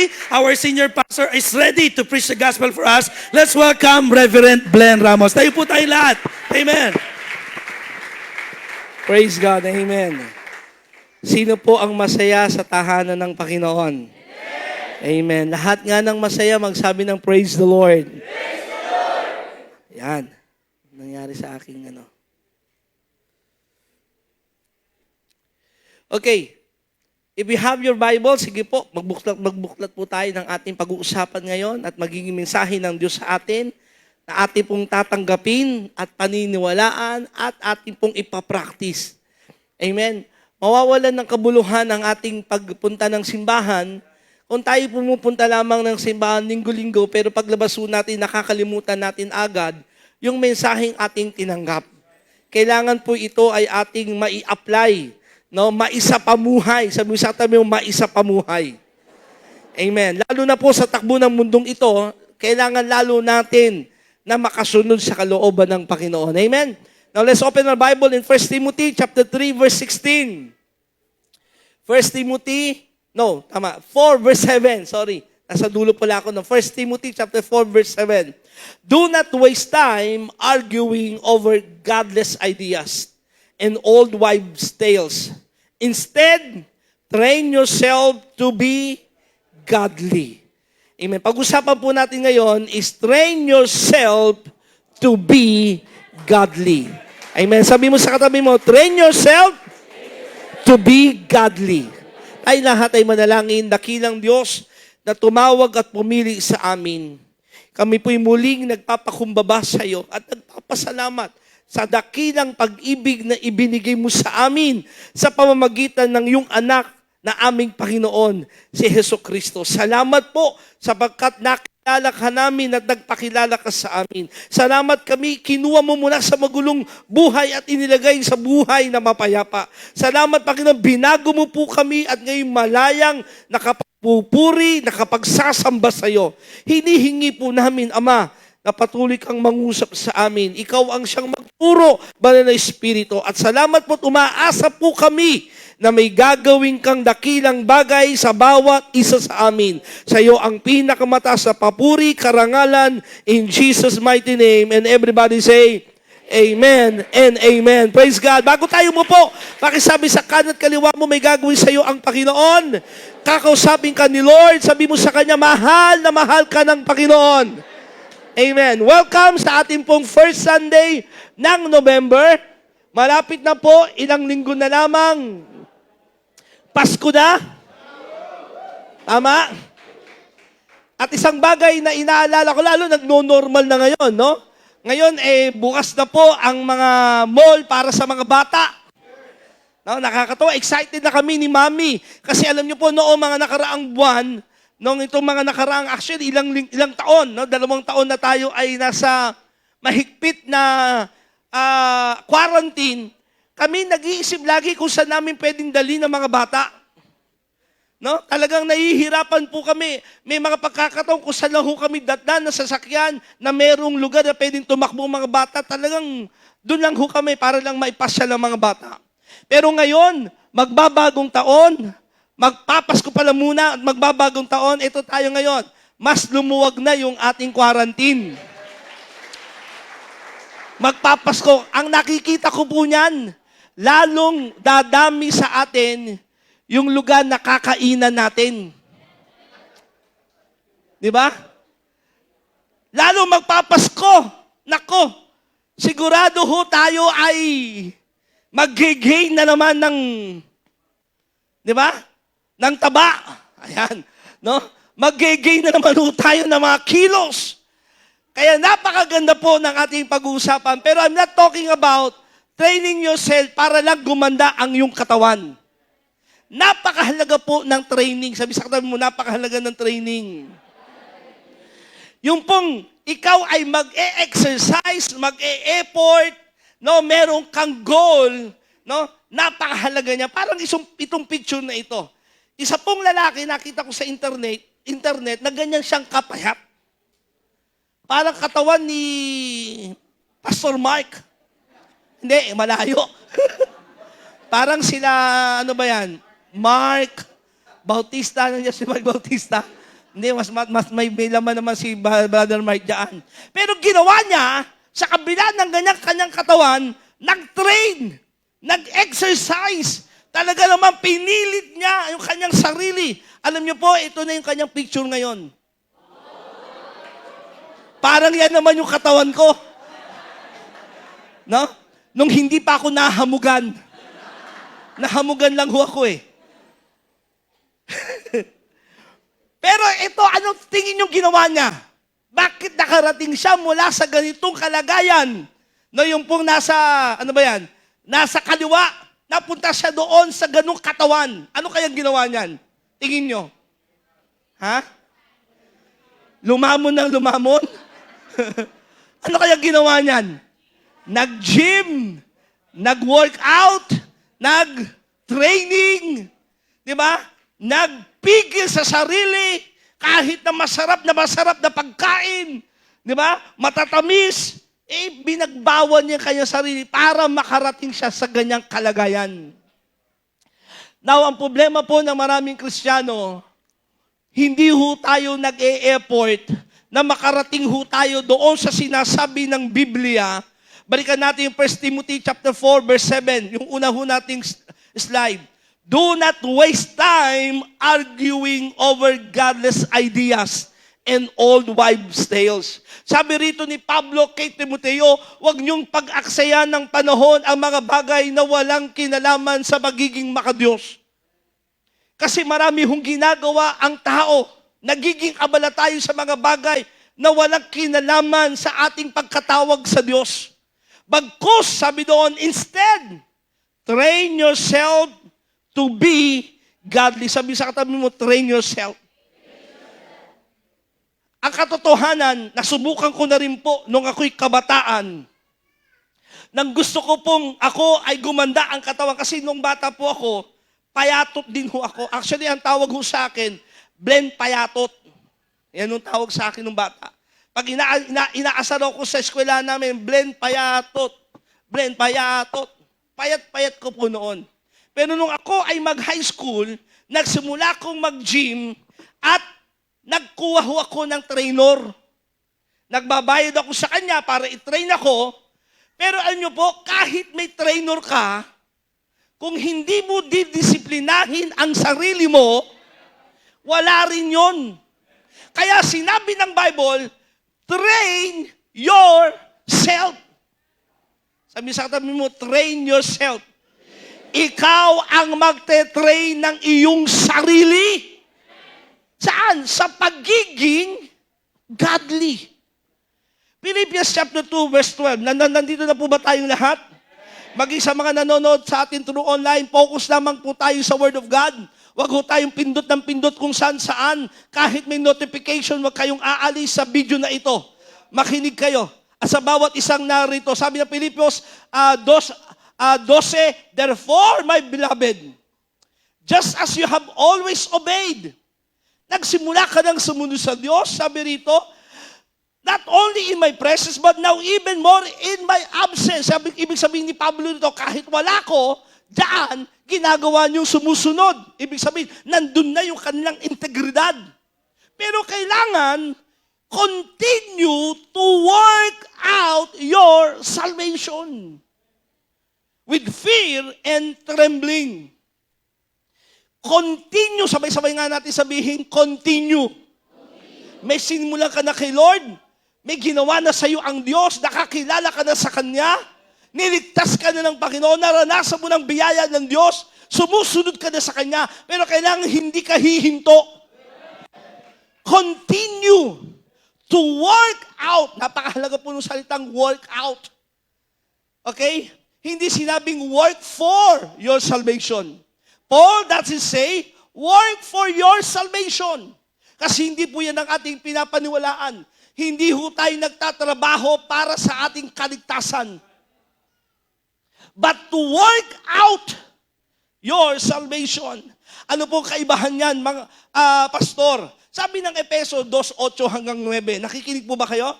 ready. Our senior pastor is ready to preach the gospel for us. Let's welcome Reverend Blen Ramos. Tayo po tayo lahat. Amen. Praise God. Amen. Sino po ang masaya sa tahanan ng Panginoon? Amen. Lahat nga ng masaya, magsabi ng praise the Lord. Praise the Lord. Yan. Nangyari sa aking ano. Okay. If you have your Bible, sige po, magbuklat po tayo ng ating pag-uusapan ngayon at magiging mensahe ng Diyos sa atin na ating pong tatanggapin at paniniwalaan at ating pong ipapractice. Amen. Mawawalan ng kabuluhan ang ating pagpunta ng simbahan kung tayo pumupunta lamang ng simbahan linggo-linggo, pero paglabas po natin, nakakalimutan natin agad yung mensaheng ating tinanggap. Kailangan po ito ay ating mai-apply, no? Maisapamuhay. Sabi mo sa tabi mo, maisapamuhay. Amen. Lalo na po sa takbo ng mundong ito, kailangan lalo natin na makasunod sa kalooban ng Panginoon. Amen. Now let's open our Bible in 1 Timothy chapter 3 verse 16. 1 Timothy 4 verse 7, sorry. Nasa dulo pala ako ng 1 Timothy chapter 4 verse 7. Do not waste time arguing over godless ideas and old wives' tales. Instead, train yourself to be godly. Amen. Pag-usapan po natin ngayon is train yourself to be godly. Amen. Sabi mo sa katabi mo, train yourself to be godly. Ay lahat ay manalangin, dakilang Diyos na tumawag at pumili sa amin. Kami po'y muling nagpapakumbaba sa iyo at nagpapasalamat sa dakilang pag-ibig na ibinigay mo sa amin sa pamamagitan ng iyong anak na aming Panginoon, si Jesucristo. Salamat po sapagkat nakilala ka namin at nagpakilala ka sa amin. Salamat kami, kinuha mo muna sa magulong buhay at inilagay sa buhay na mapayapa. Salamat Panginoon, binago mo po kami at ngayon malayang nakapagpupuri, nakapagsasamba sa iyo. Hinihingi po namin, Ama, na patuloy kang mangusap sa amin. Ikaw ang siyang magturo, Banal na Espiritu. At salamat po, umaasa po kami na may gagawin kang dakilang bagay sa bawat isa sa amin. Sa iyo ang pinakamataas na papuri, karangalan, in Jesus' mighty name. And everybody say, Amen and Amen. Praise God. Bago tayo mo po, pakisabi sa kanan at kaliwa mo, may gagawin sa iyo ang Panginoon. Kakausapin ka ni Lord, sabi mo sa Kanya, mahal na mahal ka ng Panginoon. Amen. Welcome sa ating pong first Sunday ng November. Malapit na po, ilang linggo na lamang. Pasko na? Tama? At isang bagay na inaalala ko, lalo nagno-normal na ngayon, no? Ngayon, bukas na po ang mga mall para sa mga bata. No, nakakatawa, excited na kami ni Mami. Kasi alam niyo po, noong mga nakaraang buwan, noong itong mga nakaraang, actually, ilang taon, no? 2 taon na tayo ay nasa mahigpit na quarantine. Kami nag-iisip lagi kung saan namin pwedeng dali ng mga bata. No? Talagang nahihirapan po kami. May mga pagkakataon kung saan lang ho kami datnan na sasakyan na merong lugar na pwedeng tumakbo ang mga bata. Talagang doon lang ho kami para lang maipasya ng mga bata. Pero ngayon, magbabagong taon, magpapasko pala muna at magbabagong taon, ito tayo ngayon. Mas lumuwag na yung ating quarantine. Magpapasko. Ang nakikita ko po niyan, lalong dadami sa atin yung lugar na kakainan natin. Di ba? Lalo magpapasko. Nako, sigurado ho tayo ay mag-gain na naman ng, di ba? Ng taba. Ayan. No? Mag-gain na naman ho tayo ng mga kilos. Kaya napakaganda po ng ating pag-uusapan. Pero I'm not talking about training yourself para lang gumanda ang iyong katawan. Napakahalaga po ng training. Sabi sa katabi mo, napakahalaga ng training. Yung pong ikaw ay mag-e-exercise, mag-e-effort, no, meron kang goal, no, napakahalaga niya. Parang itong picture na ito. Isa pong lalaki, nakita ko sa internet na ganyan siyang kapayat. Parang katawan ni Pastor Mark. Hindi, malayo. Parang sila, ano ba yan? Mark Bautista, nandiyan si Mark Bautista. Hindi, mas may laman naman si Brother Mike dyan. Pero ginawa niya, sa kabila ng kanyang katawan, nag-train, nag-exercise. Talaga naman pinilit niya yung kanyang sarili. Alam niyo po, ito na yung kanyang picture ngayon. Parang yan naman yung katawan ko. No? Nung hindi pa ako nahamugan. Nahamugan lang ho ako eh. Pero ito, anong tingin yung ginawa niya? Bakit nakarating siya mula sa ganitong kalagayan? No, yung pong nasa, ano ba yan? Nasa kaliwa, napunta siya doon sa ganung katawan. Ano kayang ginawa niyan? Tingin nyo? Ha? Lumamon ng lumamon? Ano kayang ginawa niyan? Nag-gym, nag-workout, nag-training, di ba? Nagpigil sa sarili kahit na masarap na pagkain, di ba? Matatamis, binagbawan niya kanyang sarili para makarating siya sa ganyang kalagayan. Now, ang problema po ng maraming Kristiyano, hindi ho tayo nag-e-effort na makarating ho tayo doon sa sinasabi ng Biblia. Balikan natin yung 1 Timothy chapter 4, verse 7, yung una ho nating slide. Do not waste time arguing over godless ideas and old wives' tales. Sabi rito ni Pablo kay Timoteo, huwag niyong pag-aksayan ng panahon ang mga bagay na walang kinalaman sa magiging makadiyos. Kasi marami hong ginagawa ang tao. Nagiging abala tayo sa mga bagay na walang kinalaman sa ating pagkatawag sa Diyos. Bagkus, sabi doon, instead, train yourself to be godly. Sabi sa katabi mo, train yourself. Ang katotohanan, nasubukan ko na rin po nung ako'y kabataan. Nang gusto ko pong ako ay gumanda ang katawan. Kasi nung bata po ako, payatot din ho ako. Actually, ang tawag ho sa akin, blend payatot. Yan ang tawag sa akin nung bata. Pag inaasar ako sa eskwela namin, blend payatot. Blend payatot. Payat-payat ko po noon. Pero nung ako ay mag-high school, nagsimula akong mag-gym at nagkuha ho ako ng trainer. Nagbabayad ako sa kanya para i-train ako. Pero alam nyo po, kahit may trainer ka, kung hindi mo didisiplinahin ang sarili mo, wala rin yon. Kaya sinabi ng Bible, train yourself. Sabi sa katabi mo, train yourself. Ikaw ang magte-train ng iyong sarili. Saan? Sa pagiging godly. Philippians chapter 2, verse 12. Nandito na po ba tayong lahat? Maging sa mga nanonood sa atin through online, focus lamang po tayo sa Word of God. Huwag ho tayong pindot ng pindot kung saan. Kahit may notification, huwag kayong aalis sa video na ito. Makinig kayo. At sa bawat isang narito, sabi ng Pilipos 12, therefore, my beloved, just as you have always obeyed, nagsimula ka ng sumunod sa Diyos, sabi rito, not only in my presence, but now even more in my absence. Ibig sabihin ni Pablo dito, kahit wala ko, daan, ginagawa niyong sumusunod. Ibig sabihin, nandun na yung kanilang integridad. Pero kailangan, continue to work out your salvation with fear and trembling. Continue, sabay-sabay nga natin sabihin, continue. May sinimulan ka na kay Lord, may ginawa na sa iyo ang Diyos, nakakilala ka na sa Kanya, niligtas ka na ng Panginoon, naranasan mo ng biyaya ng Diyos, sumusunod ka na sa Kanya, pero kailangan hindi ka hihinto. Continue to work out. Napakahalaga po ng salitang work out. Okay? Hindi sinabing work for your salvation. Paul doesn't say, work for your salvation. Kasi hindi po yan ang ating pinapaniwalaan. Hindi ho tayo nagtatrabaho para sa ating kaligtasan. But to work out your salvation. Ano po kaibahan yan, mga pastor? Sabi ng Efeso 2:8 hanggang 9. Nakikinig po ba kayo?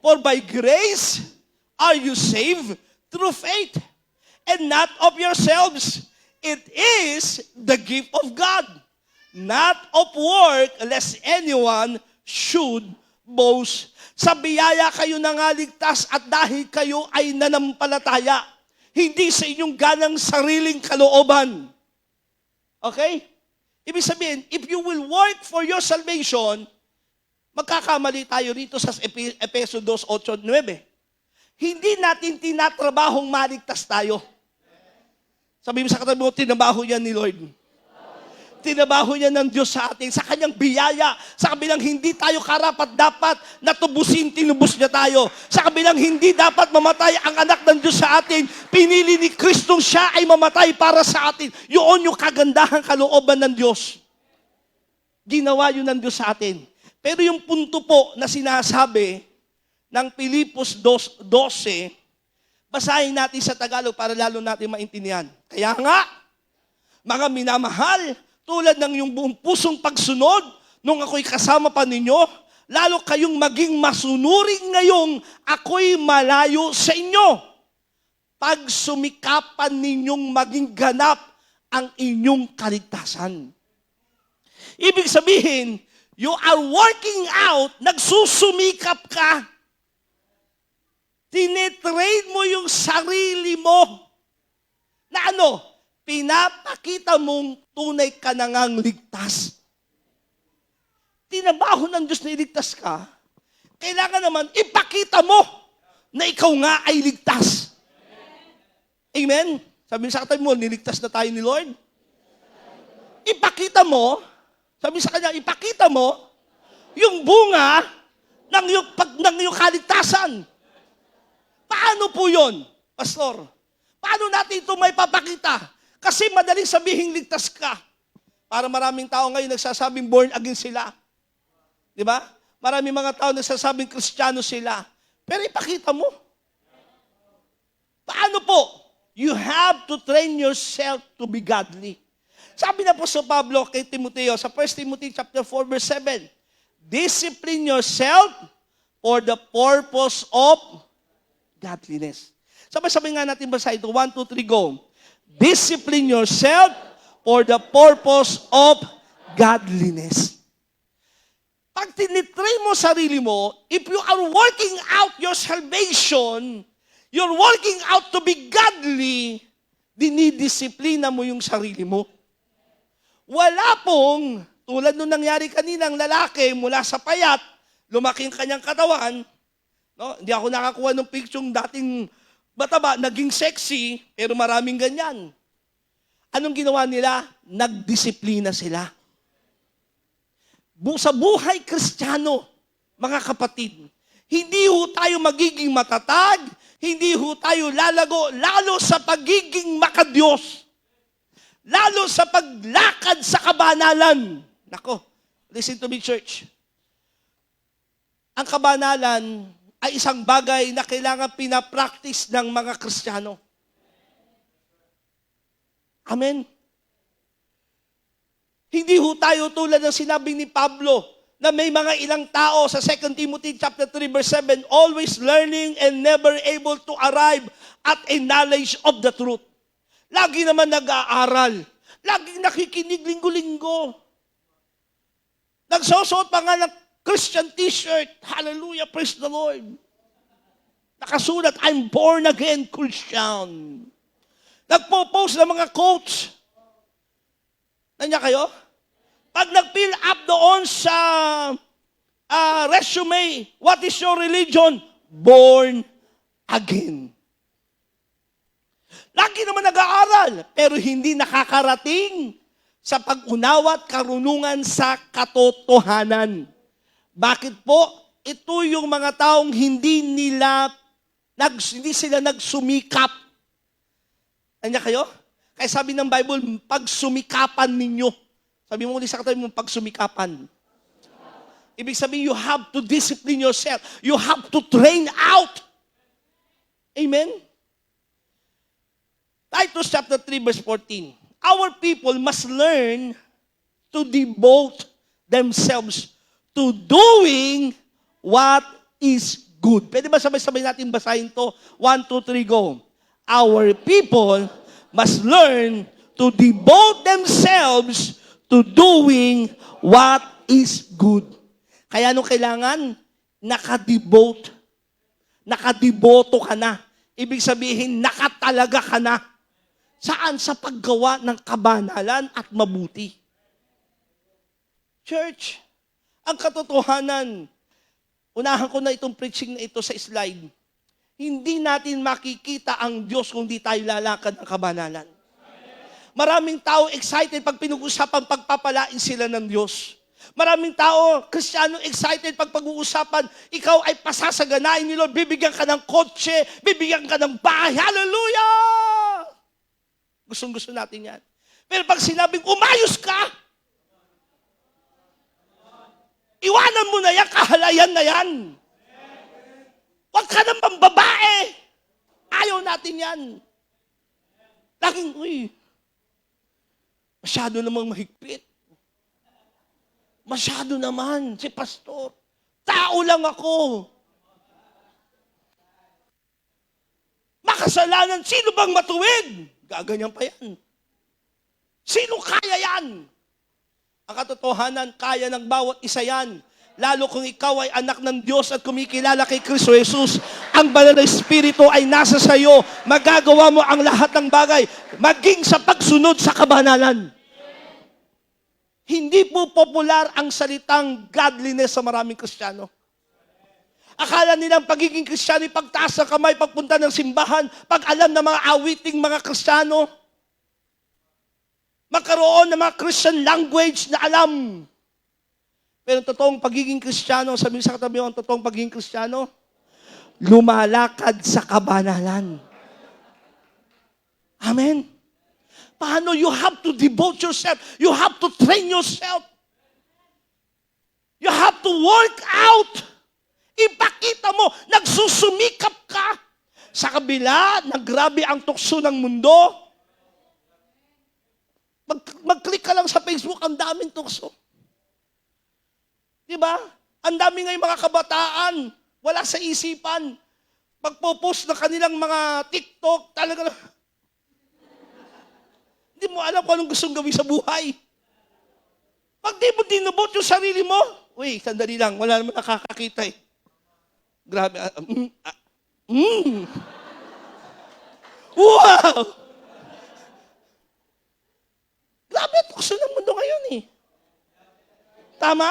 For by grace are you saved through faith, and not of yourselves. It is the gift of God, not of work, lest anyone should boast. Sa biyaya kayo nangaligtas at dahil kayo ay nanampalataya, hindi sa inyong ganang sariling kalooban. Okay? Ibig sabihin, if you will work for your salvation, magkakamali tayo rito sa Efeso 2:8-9. Hindi natin tinatrabahong maligtas tayo. Sabi mo sa katabi mo, tinabaho yan ni Lord. Tinabaho niya ng Diyos sa atin, sa kanyang biyaya, sa kabilang hindi tayo karapat-dapat na tubusin, tinubos niya tayo. Sa kabilang hindi dapat mamatay ang anak ng Diyos sa atin, pinili ni Kristong siya ay mamatay para sa atin. Yun yung kagandahang kalooban ng Diyos. Ginawa yun ng Diyos sa atin. Pero yung punto po na sinasabi ng Pilipos 2:12, basahin natin sa Tagalog para lalo natin maintindihan. Kaya nga, mga minamahal, tulad ng yung buong pusong pagsunod, nung ako'y kasama pa ninyo, lalo kayong maging masunuring ngayong ako'y malayo sa inyo. Pag sumikapan ninyong maging ganap ang inyong kaligtasan. Ibig sabihin, you are working out, nagsusumikap ka. Tinetrain mo yung sarili mo na ano? Pinapakita mong tunay ka na ngang ligtas. Tinabaho ng Diyos na iligtas ka, kailangan naman ipakita mo na ikaw nga ay ligtas. Amen? Sabi sa katabi mo, niligtas na tayo ni Lord. Ipakita mo, sabi sa kanya, ipakita mo yung bunga ng iyong kaligtasan. Paano po yun, Pastor? Paano natin ito may papakita? Kasi madaling sabihin ligtas ka. Para maraming tao ngayon nagsasabing born again sila. Di ba? Maraming mga tao nagsasabing Kristiyano sila. Pero ipakita mo. Paano po? You have to train yourself to be godly. Sabi na po sa Pablo kay Timoteo sa 1 Timothy chapter 4 verse 7, discipline yourself for the purpose of godliness. Sabay-sabay nga natin basa ito. 1, 2, 3, go. Discipline yourself for the purpose of godliness. Pag tinitrain mo sarili mo, if you are working out your salvation, you're working out to be godly, dinidisiplina mo yung sarili mo. Wala pong, tulad nung nangyari kaninang lalaki mula sa payat, lumaki ang kanyang katawan, no? Hindi ako nakakuha ng picture dating bataba, naging sexy, pero maraming ganyan. Anong ginawa nila? Nagdisiplina sila. Sa buhay Kristiyano, mga kapatid, hindi ho tayo magiging matatag, hindi ho tayo lalago, lalo sa pagiging makadiyos, lalo sa paglakad sa kabanalan. Nako, listen to me, church. Ang kabanalan ay isang bagay na kailangan pinapractice ng mga Kristiyano. Amen. Hindi ho tayo tulad ng sinabi ni Pablo na may mga ilang tao sa 2 Timothy chapter 3 verse 7, always learning and never able to arrive at a knowledge of the truth. Lagi naman nag-aaral. Laging nakikinig linggo-linggo. Nagsusuot pa nga ng Christian t-shirt. Hallelujah, praise the Lord. Nakasulat, I'm born again Christian. Nagpo-post ng mga quotes. Nandiyan kayo? Pag nag-fill up doon sa resume, what is your religion? Born again. Lagi naman nag-aaral, pero hindi nakakarating sa pag-unawa at karunungan sa katotohanan. Bakit po? Ito yung mga taong hindi sila nagsumikap. Nandiyan kayo? Kaya sabi ng Bible, pagsumikapan ninyo. Sabi mo ulit sa katabi mo, pagsumikapan. Ibig sabihin, you have to discipline yourself. You have to train out. Amen? Titus chapter 3 verse 14. Our people must learn to devote themselves to doing what is good. Pwede ba sabay-sabay natin basahin to? 1, 2, 3, go. Our people must learn to devote themselves to doing what is good. Kaya nung kailangan, nakadiboto ka na. Ibig sabihin, nakatalaga ka na. Saan? Sa paggawa ng kabanalan at mabuti. Church, ang katotohanan, unahan ko na itong preaching na ito sa slide. Hindi natin makikita ang Diyos kung di tayo lalakad ng kabanalan. Maraming tao excited pag pinag-usapan pagpapalain sila ng Diyos. Maraming tao, Kristiyano, excited pag pag-uusapan, ikaw ay pasasaganain ni Lord, bibigyan ka ng kotse, bibigyan ka ng bahay. Hallelujah! Gustong-gusto natin yan. Pero pag sinabing, umayos ka, iwanan mo na yan, kahalayan na yan. Huwag ka nang mambabae. Ayaw natin yan. Laging, masyado namang mahigpit. Masyado naman, si pastor. Tao lang ako. Makasalanan, sino bang matuwid? Gaganyan pa yan. Sino kaya yan? Ang katotohanan, kaya ng bawat isa yan. Lalo kung ikaw ay anak ng Diyos at kumikilala kay Kristo Jesus, ang banal na Espiritu ay nasa sayo. Magagawa mo ang lahat ng bagay, maging sa pagsunod sa kabanalan. Hindi po popular ang salitang godliness sa maraming Kristiyano. Akala nilang pagiging Kristiyano, pagtaas ng kamay, pagpunta ng simbahan, pag alam ng mga awiting mga Kristiyano, magkaroon ng mga Christian language na alam. Pero ang totoong pagiging Kristiyano, sabi sa katabi mo, ang totoong pagiging Kristiyano, lumalakad sa kabanalan. Amen? Paano? You have to devote yourself. You have to train yourself. You have to work out. Ipakita mo, nagsusumikap ka. Sa kabila, grabe ang tukso ng mundo. Mag-click ka lang sa Facebook, ang daming tukso. Diba? Ang dami ngayong mga kabataan, wala sa isipan. Pagpo-post ng kanilang mga TikTok, talaga na, hindi mo alam kung anong gustong gawin sa buhay. Pag di mo dinubot yung sarili mo, sandali lang, wala naman nakakakita eh. Grabe. Wow! Grabe, tukso ng mundo ngayon eh. Tama?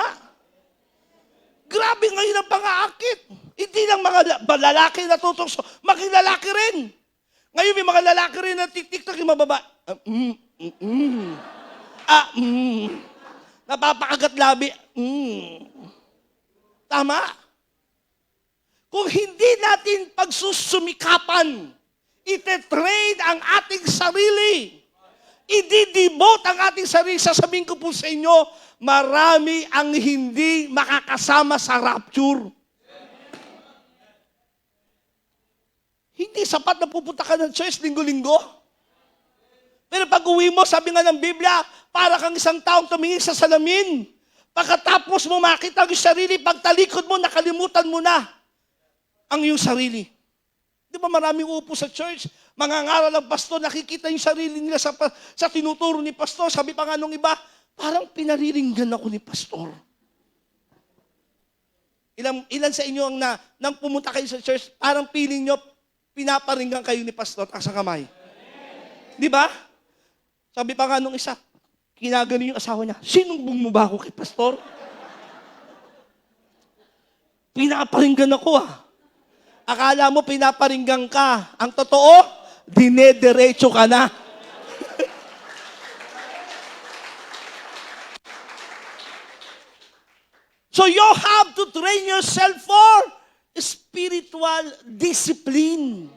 Grabe ngayon ang pang-aakit. Hindi lang mga lalaki na tutukso, maging lalaki rin. Ngayon may mga lalaki rin na TikTok yung mababa. Napapakagat labi. Tama? Kung hindi natin pagsusumikapan, ite-train ang ating sarili, i-devote ang ating sarili, sasabihin ko po sa inyo, marami ang hindi makakasama sa rapture. Hindi sapat na pupunta ka ng church linggo-linggo. Pero pag uwi mo, sabi nga ng Biblia, para kang isang taong tumingin sa salamin. Pagkatapos mo makita ang iyong sarili, pagtalikod mo, nakalimutan mo na ang iyong sarili. Di ba maraming upo sa church, mangangaral ang pastor, nakikita yung sarili nila sa tinuturo ni pastor. Sabi pa nga nung iba, parang pinariringgan ako ni pastor. Ilan sa inyo ang nang pumunta kayo sa church, parang feeling nyo, pinaparinggan kayo ni pastor, taas ang kamay. Di ba? Sabi pa nga nung isa, kinagano yung asawa niya, sinumbong mo ba ako kay pastor? Pinaparinggan ako Akala mo pinaparinggan ka. Ang totoo, dinederecho ka na. So you have to train yourself for spiritual discipline.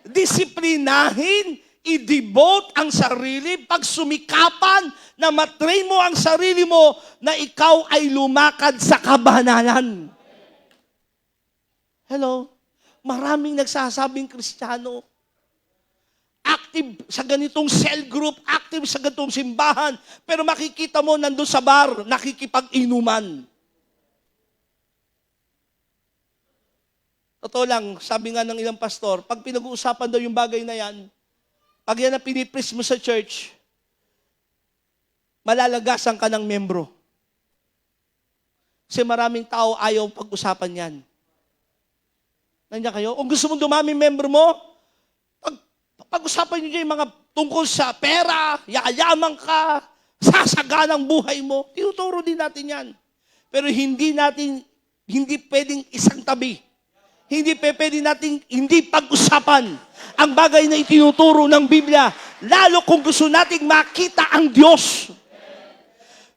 Disiplinahin, i-devote ang sarili, pagsumikapan na matrain mo ang sarili mo na ikaw ay lumakad sa kabanalan. Hello? Maraming nagsasabing Kristiyano, active sa ganitong cell group, active sa ganitong simbahan, pero makikita mo nandun sa bar, nakikipag-inuman. Totoo lang, sabi nga ng ilang pastor, pag pinag-uusapan daw yung bagay na yan, pag yan na pinipris mo sa church, malalagasan ka ng membro. Kasi maraming tao ayaw pag-usapan yan. Nandiyan kayo? Kung gusto mong dumami member mo, pag-usapan nyo dyan yung mga tungkol sa pera, yayaman ka, sasaganang buhay mo. Tinuturo din natin yan. Pero hindi pwedeng isang tabi. Hindi pwede natin hindi pag-usapan ang bagay na itinuturo ng Biblia, lalo kung gusto nating makita ang Diyos.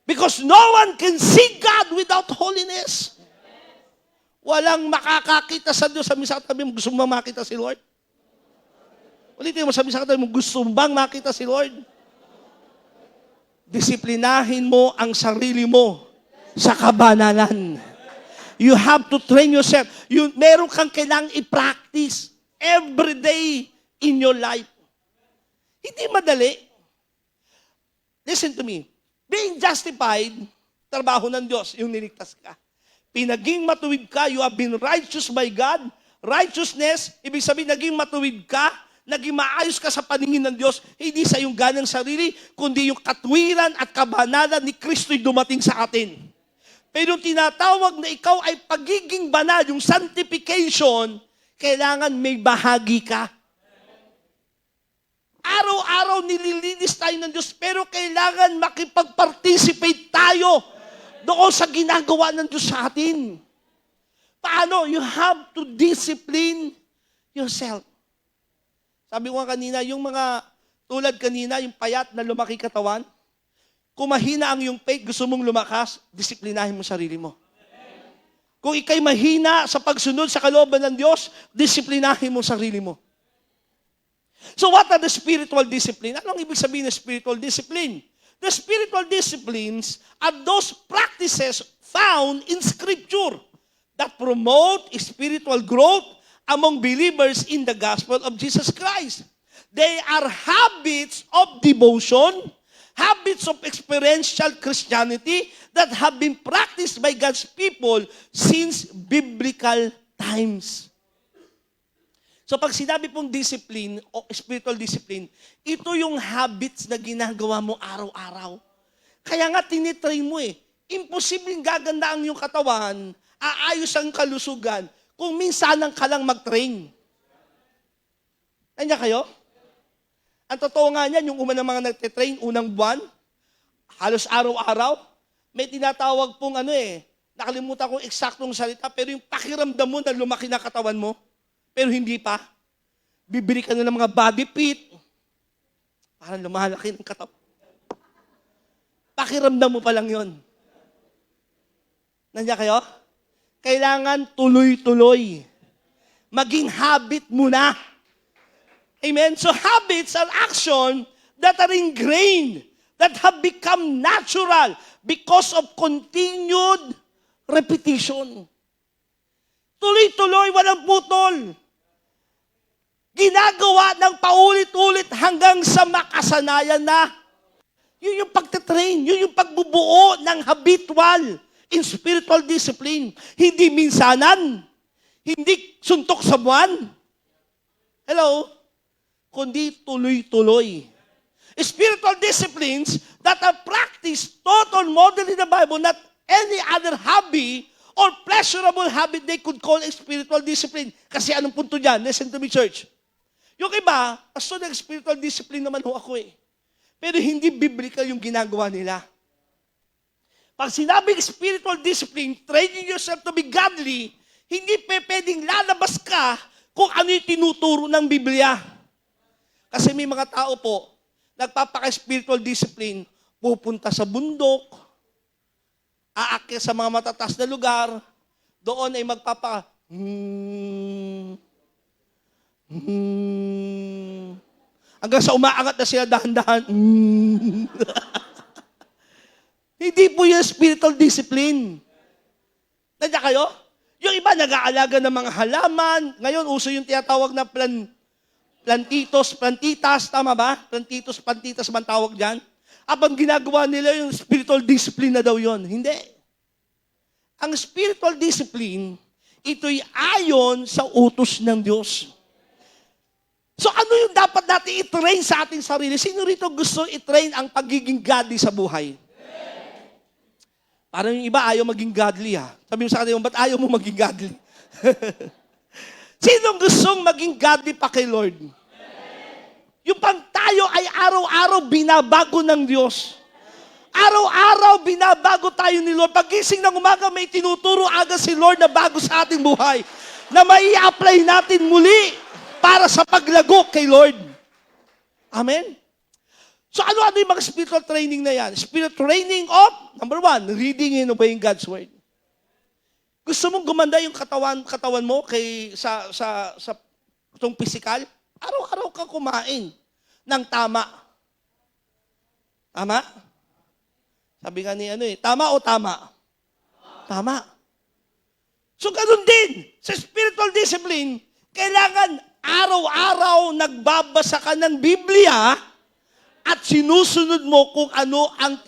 Because no one can see God without holiness. Walang makakakita sa Diyos. Sabi sa katabi mo, gusto mo bang makita si Lord? Ulitin mo, sabi sa katabi mo, gusto mo bang makita si Lord? Disiplinahin mo ang sarili mo sa kabanalan. You have to train yourself. Meron kang kailangang i-practice every day in your life. Hindi madali. Listen to me. Being justified, trabaho ng Diyos, yung niligtas ka. Pinaging matuwid ka, you have been righteous by God. Righteousness, ibig sabihin, naging matuwid ka, naging maayos ka sa paningin ng Diyos, hindi sa iyong ganang sarili, kundi yung katwiran at kabanalan ni Kristo'y dumating sa atin. Pero tinatawag na ikaw ay pagiging banal, yung sanctification, kailangan may bahagi ka. Araw-araw nililinis tayo ng Diyos, pero kailangan makipag-participate tayo doon sa ginagawa ng Diyos sa atin. Paano? You have to discipline yourself. Sabi ko nga kanina, yung mga tulad kanina, yung payat na lumaki katawan, kung mahina ang iyong faith, gusto mong lumakas, disiplinahin mo sarili mo. Kung ikay mahina sa pagsunod sa kalooban ng Diyos, disiplinahin mo sarili mo. So what are the spiritual discipline? Anong ibig sabihin ng spiritual discipline? The spiritual disciplines are those practices found in Scripture that promote spiritual growth among believers in the gospel of Jesus Christ. They are habits of devotion, habits of experiential Christianity that have been practiced by God's people since biblical times. So pag sinabi pong discipline o spiritual discipline, ito yung habits na ginagawa mo araw-araw. Kaya nga tinitrain mo eh. Imposibleng gaganda ang iyong katawan, aayos ang kalusugan, kung minsanan ka lang mag-train. Nandiyan kayo? Ang totoo nga niyan, yung ng mga nagtitrain, unang buwan, halos araw-araw, may tinatawag pong nakalimutan kong eksaktong salita, pero yung pakiramdam mo na lumaki na katawan mo, pero hindi pa. Bibili ka na ng mga body fit. Parang lumalaki ng katawan. Pakiramdam mo pa lang yon. Nandiyan kayo? Kailangan tuloy-tuloy. Maging habit mo na. Amen? So habits are action that are ingrained, that have become natural because of continued repetition. Tuloy-tuloy, walang putol. Ginagawa ng paulit-ulit hanggang sa makasanayan na. Yun yung pagtitrain, yun yung pagbubuo ng habitual in spiritual discipline. Hindi minsanan, hindi suntok sa buwan. Hello? Kundi tuloy-tuloy. Spiritual disciplines that are practiced total model in the Bible, not any other hobby or pleasurable habit they could call a spiritual discipline. Kasi anong punto dyan? Listen to me, church. Yung iba, pastor, spiritual discipline naman ho ako eh. Pero hindi biblical yung ginagawa nila. Pag sinabing spiritual discipline, training yourself to be godly, hindi pwedeng lalabas ka kung ano yung tinuturo ng Biblia. Kasi may mga tao po, nagpapaka-spiritual discipline, pupunta sa bundok, aakyat sa mga matatas na lugar, doon ay hanggang sa umaangat na sila dahan-dahan. Hindi po yung spiritual discipline. Nandiyan kayo? Yung iba nag-aalaga ng mga halaman. Ngayon, uso yung tinatawag na plantitas, tama ba? Plantitas man tawag dyan. Abang ginagawa nila yung spiritual discipline na daw yon. Hindi. Ang spiritual discipline, ito'y ayon sa utos ng Diyos. So ano yung dapat natin i-train sa ating sarili? Sino rito gusto i-train ang pagiging godly sa buhay? Parang yung iba ayaw maging godly ha. Sabi mo sa kanila, ba't ayaw mo maging godly? Sinong gustong maging godly pa kay Lord? Yung pang tayo ay araw-araw binabago ng Diyos. Araw-araw binabago tayo ni Lord. Pagising ng umaga, may tinuturo agad si Lord na bago sa ating buhay. Na mai apply natin muli para sa paglago kay Lord. Amen? So ano-ano yung mga spiritual training na yan? Spiritual training of, number 1, reading and obeying God's Word. Gusto mong gumanda yung katawan mo sa itong physical? Araw-araw ka kumain ng tama. Tama? Sabi nga ni tama o tama? Tama. So ganun din, sa spiritual discipline, kailangan araw-araw nagbabasa ka ng Biblia at sinusunod mo kung ano ang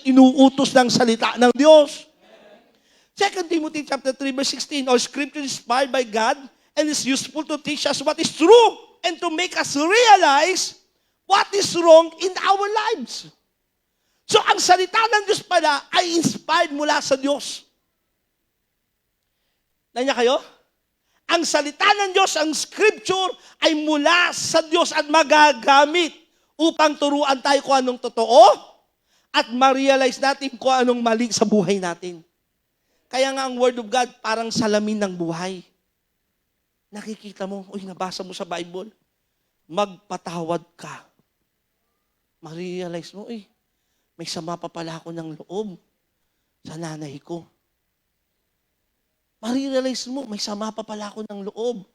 inuutos ng salita ng Diyos. 2 Timothy chapter 3 verse 16, all scripture is inspired by God and is useful to teach us what is true and to make us realize what is wrong in our lives. So ang salita ng Diyos pala ay inspired mula sa Diyos. Nanya kayo? Ang salita ng Diyos, ang scripture ay mula sa Diyos at magagamit upang turuan tayo kung anong totoo at ma-realize natin kung anong mali sa buhay natin. Kaya nga ang Word of God parang salamin ng buhay. Nakikita mo, nabasa mo sa Bible, magpatawad ka. Ma-realize mo, may sama pa pala ako ng loob sa nanay ko. Ma-realize mo, may sama pa pala ako ng loob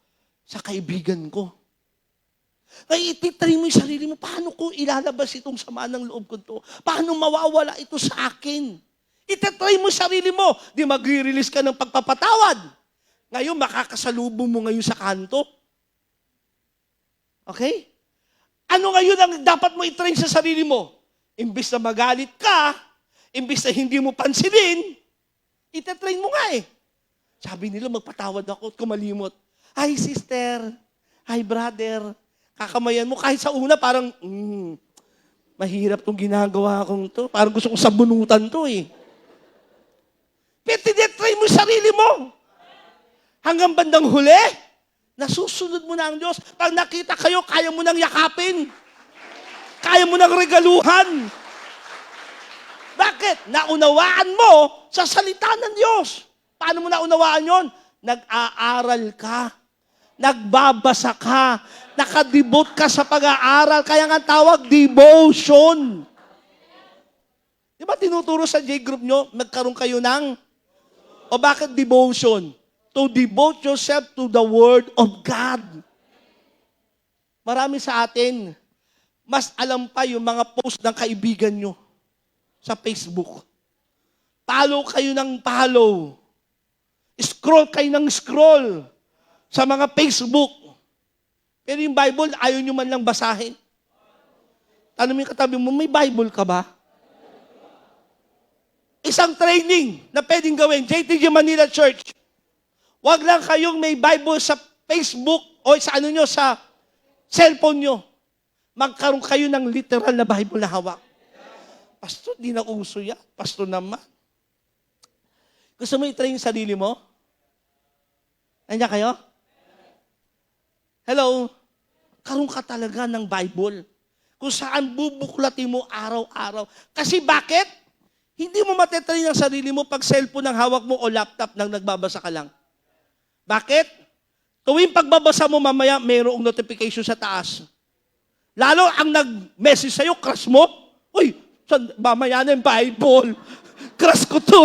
sa kaibigan ko. Ay, ititry mo yung sarili mo, paano ko ilalabas itong sama ng loob ko to? Paano mawawala ito sa akin? Ititry mo yung sarili mo, di magre-release ka ng pagpapatawad. Ngayon, makakasalubong mo ngayon sa kanto. Okay? Ano ngayon ang dapat mo itrain sa sarili mo? Imbis na magalit ka, imbis na hindi mo pansinin, itatrain mo nga Sabi nila, magpatawad ako at kumalimot. Hi, sister. Hi, brother. Kakamayan mo. Kahit sa una, parang, mahirap tong ginagawa kong to. Parang gusto kong sabunutan to Pero tinetry mo sarili mo. Hanggang bandang huli, nasusunod mo na ang Diyos. Pag nakita kayo, kaya mo nang yakapin. Kaya mo nang regaluhan. Bakit? Naunawaan mo sa salita ng Diyos. Paano mo naunawaan yon? Nag-aaral ka. Nagbabasa ka. Nakadibot ka sa pag-aaral. Kaya nga tawag, devotion. Di ba tinuturo sa J-group nyo, magkaroon kayo ng, o bakit devotion? To devote yourself to the Word of God. Marami sa atin, mas alam pa yung mga post ng kaibigan nyo sa Facebook. Follow kayo ng follow. Scroll kayo ng scroll sa mga Facebook. Pero yung Bible, ayaw nyo man lang basahin. Tanong mo yung katabi mo, may Bible ka ba? Isang training na pwedeng gawin, JTG Manila Church. Huwag lang kayong may Bible sa Facebook o sa sa cellphone nyo. Magkaroon kayo ng literal na Bible na hawak. Pastor, di na uso yan. Pastor naman. Gusto mo i-train yung sarili mo? Nandiyan kayo? Hello? Karoon ka talaga ng Bible. Kung saan bubuklatin mo araw-araw. Kasi bakit? Hindi mo matetrain ang sarili mo pag cellphone ang hawak mo o laptop nang nagbabasa ka lang. Bakit? Tuwing pagbabasa mo mamaya, mayroong notification sa taas. Lalo ang nag-message sa'yo, crush mo. Uy, mamaya na yung Bible. Crush ko to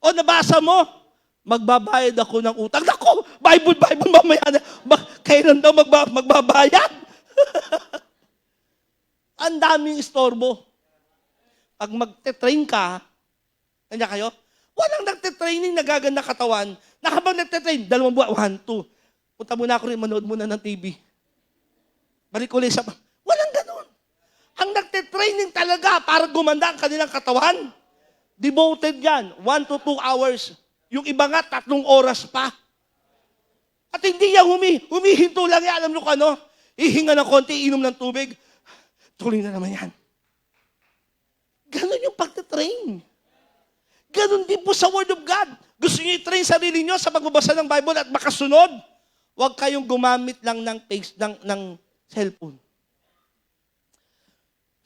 O nabasa mo, magbabayad ako ng utang. Naku, Bible, mamaya na. Kailan daw magbabayad? Ang daming istorbo. Pag magte-train ka, nandiyan kayo, walang nagte-training nagaganda katawan, na habang nagte-train, 2 buwan, 1, 2. Punta muna ako rin, manood muna ng TV. Balik ulit sa... Walang ganun. Ang nagte-training talaga para gumanda ang kanilang katawan, devoted yan, 1 to 2 hours. Yung iba nga, 3 oras pa. At hindi yan humihinto lang yan. Alam nyo kung ano? Ihinga ng konti, inom ng tubig. Tuloy na naman yan. Ganon yung pagtitrain. Ganon din po sa Word of God. Gusto niyo i-train sarili niyo sa pagbabasa ng Bible at makasunod? Huwag kayong gumamit lang ng cellphone.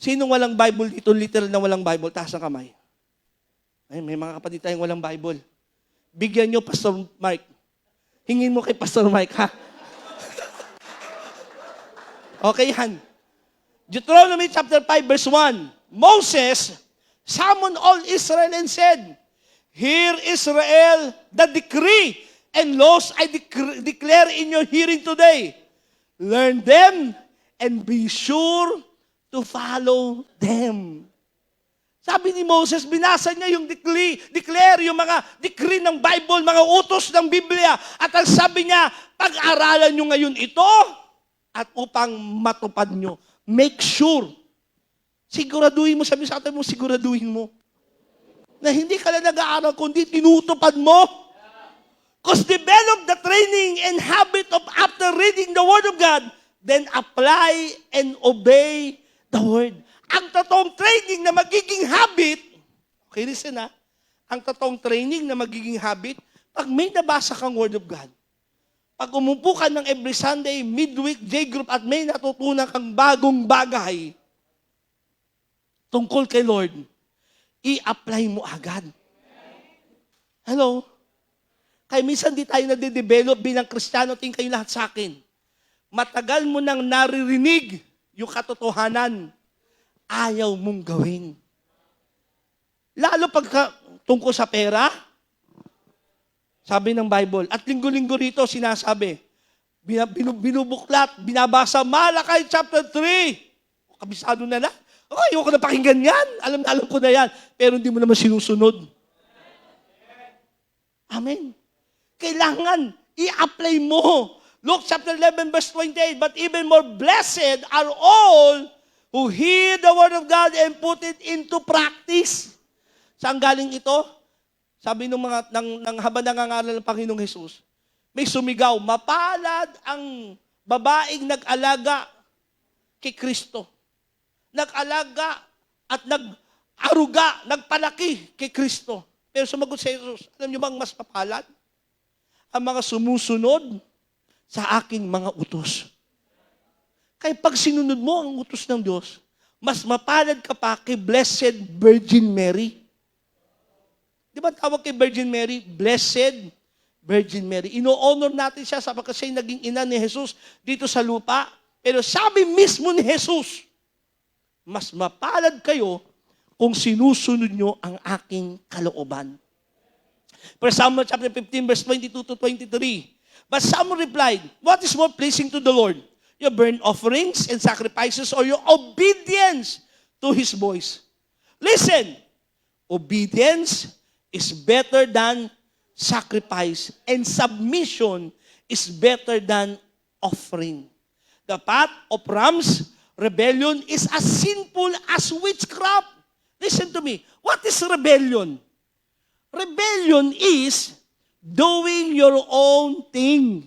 Sinong walang Bible dito? Literal na walang Bible? Taas ang kamay. Ay, may mga kapatid tayong walang Bible. Bigyan niyo, Pastor Mike. Hingin mo kay Pastor Mike, ha? Okay, Han. Deuteronomy chapter 5, verse 1. Moses summoned all Israel and said, Hear Israel, the decree and laws I declare in your hearing today. Learn them and be sure to follow them. Sabi ni Moses, binasa niya yung declare, yung mga decree ng Bible, mga utos ng Biblia. At ang sabi niya, pag-aralan nyo ngayon ito at upang matupad nyo. Make sure. Siguraduhin mo, sabi sa atin mo, siguraduhin mo. Na hindi ka lang nag-aaral, kundi tinutupad mo. Because develop the training and habit of after reading the Word of God, then apply and obey the Word. Ang totoong training na magiging habit, okay, listen ha, ang totoong training na magiging habit, pag may nabasa kang Word of God, pag umupo ka ng every Sunday, midweek, J-group, at may natutunan kang bagong bagay tungkol kay Lord, i-apply mo agad. Hello? Kaya minsan di tayo nade-develop bilang Kristiyano, tingin kayo lahat sa akin. Matagal mo nang naririnig yung katotohanan, ayaw mong gawin. Lalo pagka tungkol sa pera, sabi ng Bible, at linggo-linggo rito sinasabi, binubuklat, binabasa, Malakay chapter 3. Kabisado na lang. Ayoko na pakinggan yan. Alam ko na yan. Pero hindi mo naman sinusunod. Amen. Kailangan i-apply mo. Luke chapter 11 verse 28, but even more blessed are all who hear the word of God and put it into practice. Saan galing ito? Sabi ng mga habang nangangaral ng Panginoong Hesus, may sumigaw, mapalad ang babaeng nag-alaga kay Kristo. Nag-alaga at nag-aruga, nagpalaki kay Kristo. Pero sumagot si Jesus, alam niyo bang mas mapalad? Ang mga sumusunod sa aking mga utos. Kaya pag sinunod mo ang utos ng Diyos, mas mapalad ka pa kay Blessed Virgin Mary. Di ba tawag kay Virgin Mary? Blessed Virgin Mary. Ino-honor natin siya sapagkat siya naging ina ni Jesus dito sa lupa. Pero sabi mismo ni Jesus, mas mapalad kayo kung sinusunod nyo ang aking kalooban. For Samuel chapter 15, verse 22 to 23. But Samuel replied, what is more pleasing to the Lord? Your burnt offerings and sacrifices or your obedience to His voice? Listen, obedience is better than sacrifice and submission is better than offering. The path of rams, rebellion is as sinful as witchcraft. Listen to me. What is rebellion? Rebellion is doing your own thing.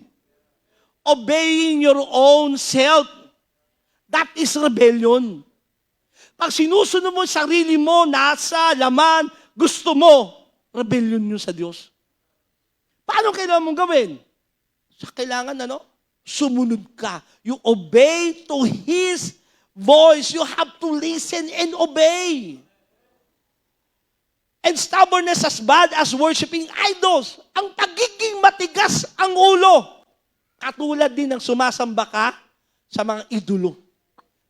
Obeying your own self. That is rebellion. Pag sinusunod mo sarili mo, nasa, laman, gusto mo, rebellion yun sa Diyos. Paano kailangan mong gawin? Kailangan sumunod ka. You obey to His voice. You have to listen and obey. And stubbornness as bad as worshiping idols. Ang pagiging matigas ang ulo. Katulad din ng sumasamba ka sa mga idolo.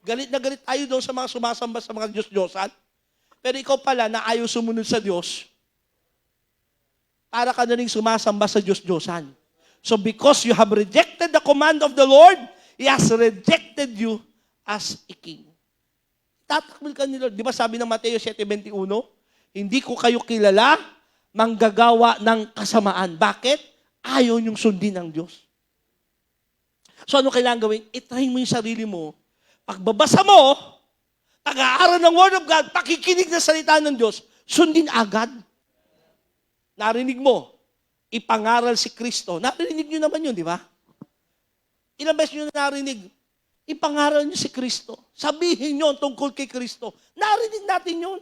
Galit na galit tayo doon sa mga sumasamba sa mga Diyos-Diyosan. Pero ikaw pala na ayaw sumunod sa Diyos, para ka na rin sumasamba sa Diyos-Diyosan. So because you have rejected the command of the Lord, He has rejected you as a king. Tatakbil ka ni Lord. Di ba sabi ng Mateo 7:21, hindi ko kayo kilala, manggagawa ng kasamaan. Bakit? Ayaw niyong sundin ng Diyos. So ano kailangan gawin? I-train mo yung sarili mo. Pagbabasa mo, pag-aaral ng Word of God, pakikinig na salita ng Diyos, sundin agad. Narinig mo, ipangaral si Kristo. Narinig niyo naman yun, di ba? Ilang beses niyo narinig, ipangaral niyo si Kristo. Sabihin niyo tungkol kay Kristo. Narinig natin yun.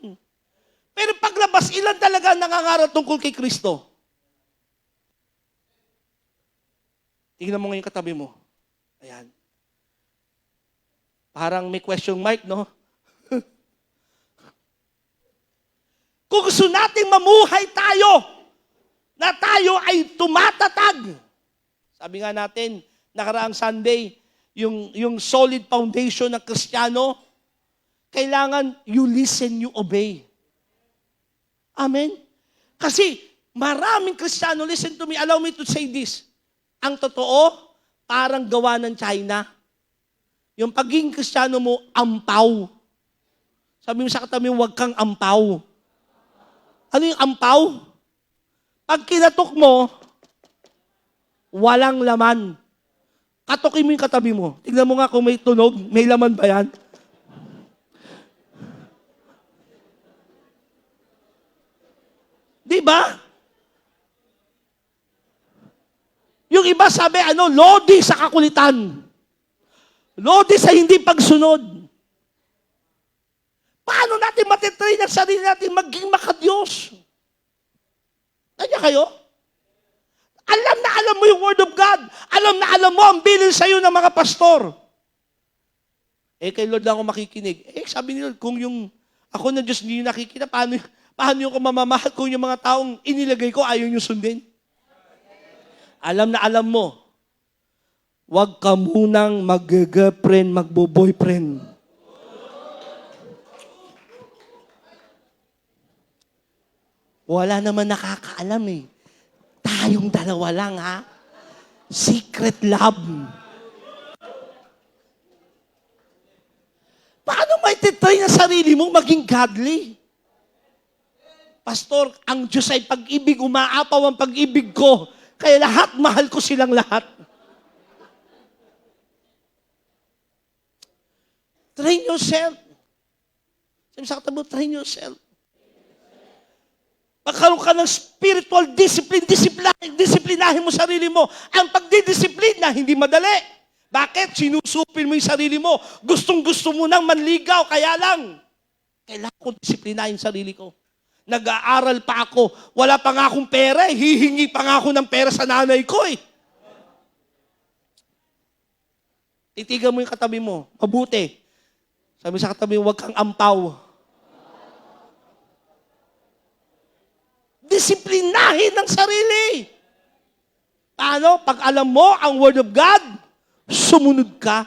Pero paglabas, ilan talaga ang nangangaral tungkol kay Kristo? Tingnan mo ngayon katabi mo. Ayan. Parang may question mark, no? Kung gusto nating mamuhay tayo, na tayo ay tumatatag. Sabi nga natin, nakaraang Sunday, yung solid foundation ng Kristiyano, kailangan you listen, you obey. Amen? Kasi maraming Kristiyano, listen to me, allow me to say this. Ang totoo, parang gawa ng China. Yung pagiging Kristiyano mo, ampaw. Sabi mo sa katabi mo, huwag kang ampaw. Ano yung ampaw? Pag kinatok mo, walang laman. Katokin mo yung katabi mo. Tignan mo nga kung may tunog, may laman ba yan? Di ba? Yung iba sabi, lodi sa kakulitan. Lodi sa hindi pagsunod. Paano natin matitrain ang sarili natin maging makadiyos? Nandiyan kayo? Alam na alam mo yung Word of God. Alam na alam mo ang bilin sa'yo ng mga pastor. Kay Lord lang ako makikinig. Sabi ni Lord, kung yung ako na Diyos hindi nakikita, paano yung kumamamahal kung yung mga taong inilagay ko ayaw nyo sundin? Alam na alam mo, huwag ka munang mag-girlfriend, magbo-boyfriend. Wala naman nakakaalam eh. Tayong dalawa lang ha. Secret love. Paano may titry na sarili mo maging godly? Pastor, ang Diyos ay pag-ibig, umaapaw ang pag-ibig ko. Kaya lahat, mahal ko silang lahat. Train yourself. Sabi sa katabi, train yourself. Magkaroon ka ng spiritual discipline, disiplinahin mo sarili mo. Ang pagdidisiplina, hindi madali. Bakit? Sinusupin mo yung sarili mo. Gustong-gusto mo nang manligaw, kaya lang. Kailangan ko disiplinahin sarili ko. Nag-aaral pa ako. Wala pa nga akong pera eh. Hihingi pa nga ako ng pera sa nanay ko eh. Titigan mo yung katabi mo. Mabuti. Sabi sa katabi mo, huwag kang ampaw. Disiplinahin ng sarili. Paano? Pag alam mo ang Word of God, sumunod ka.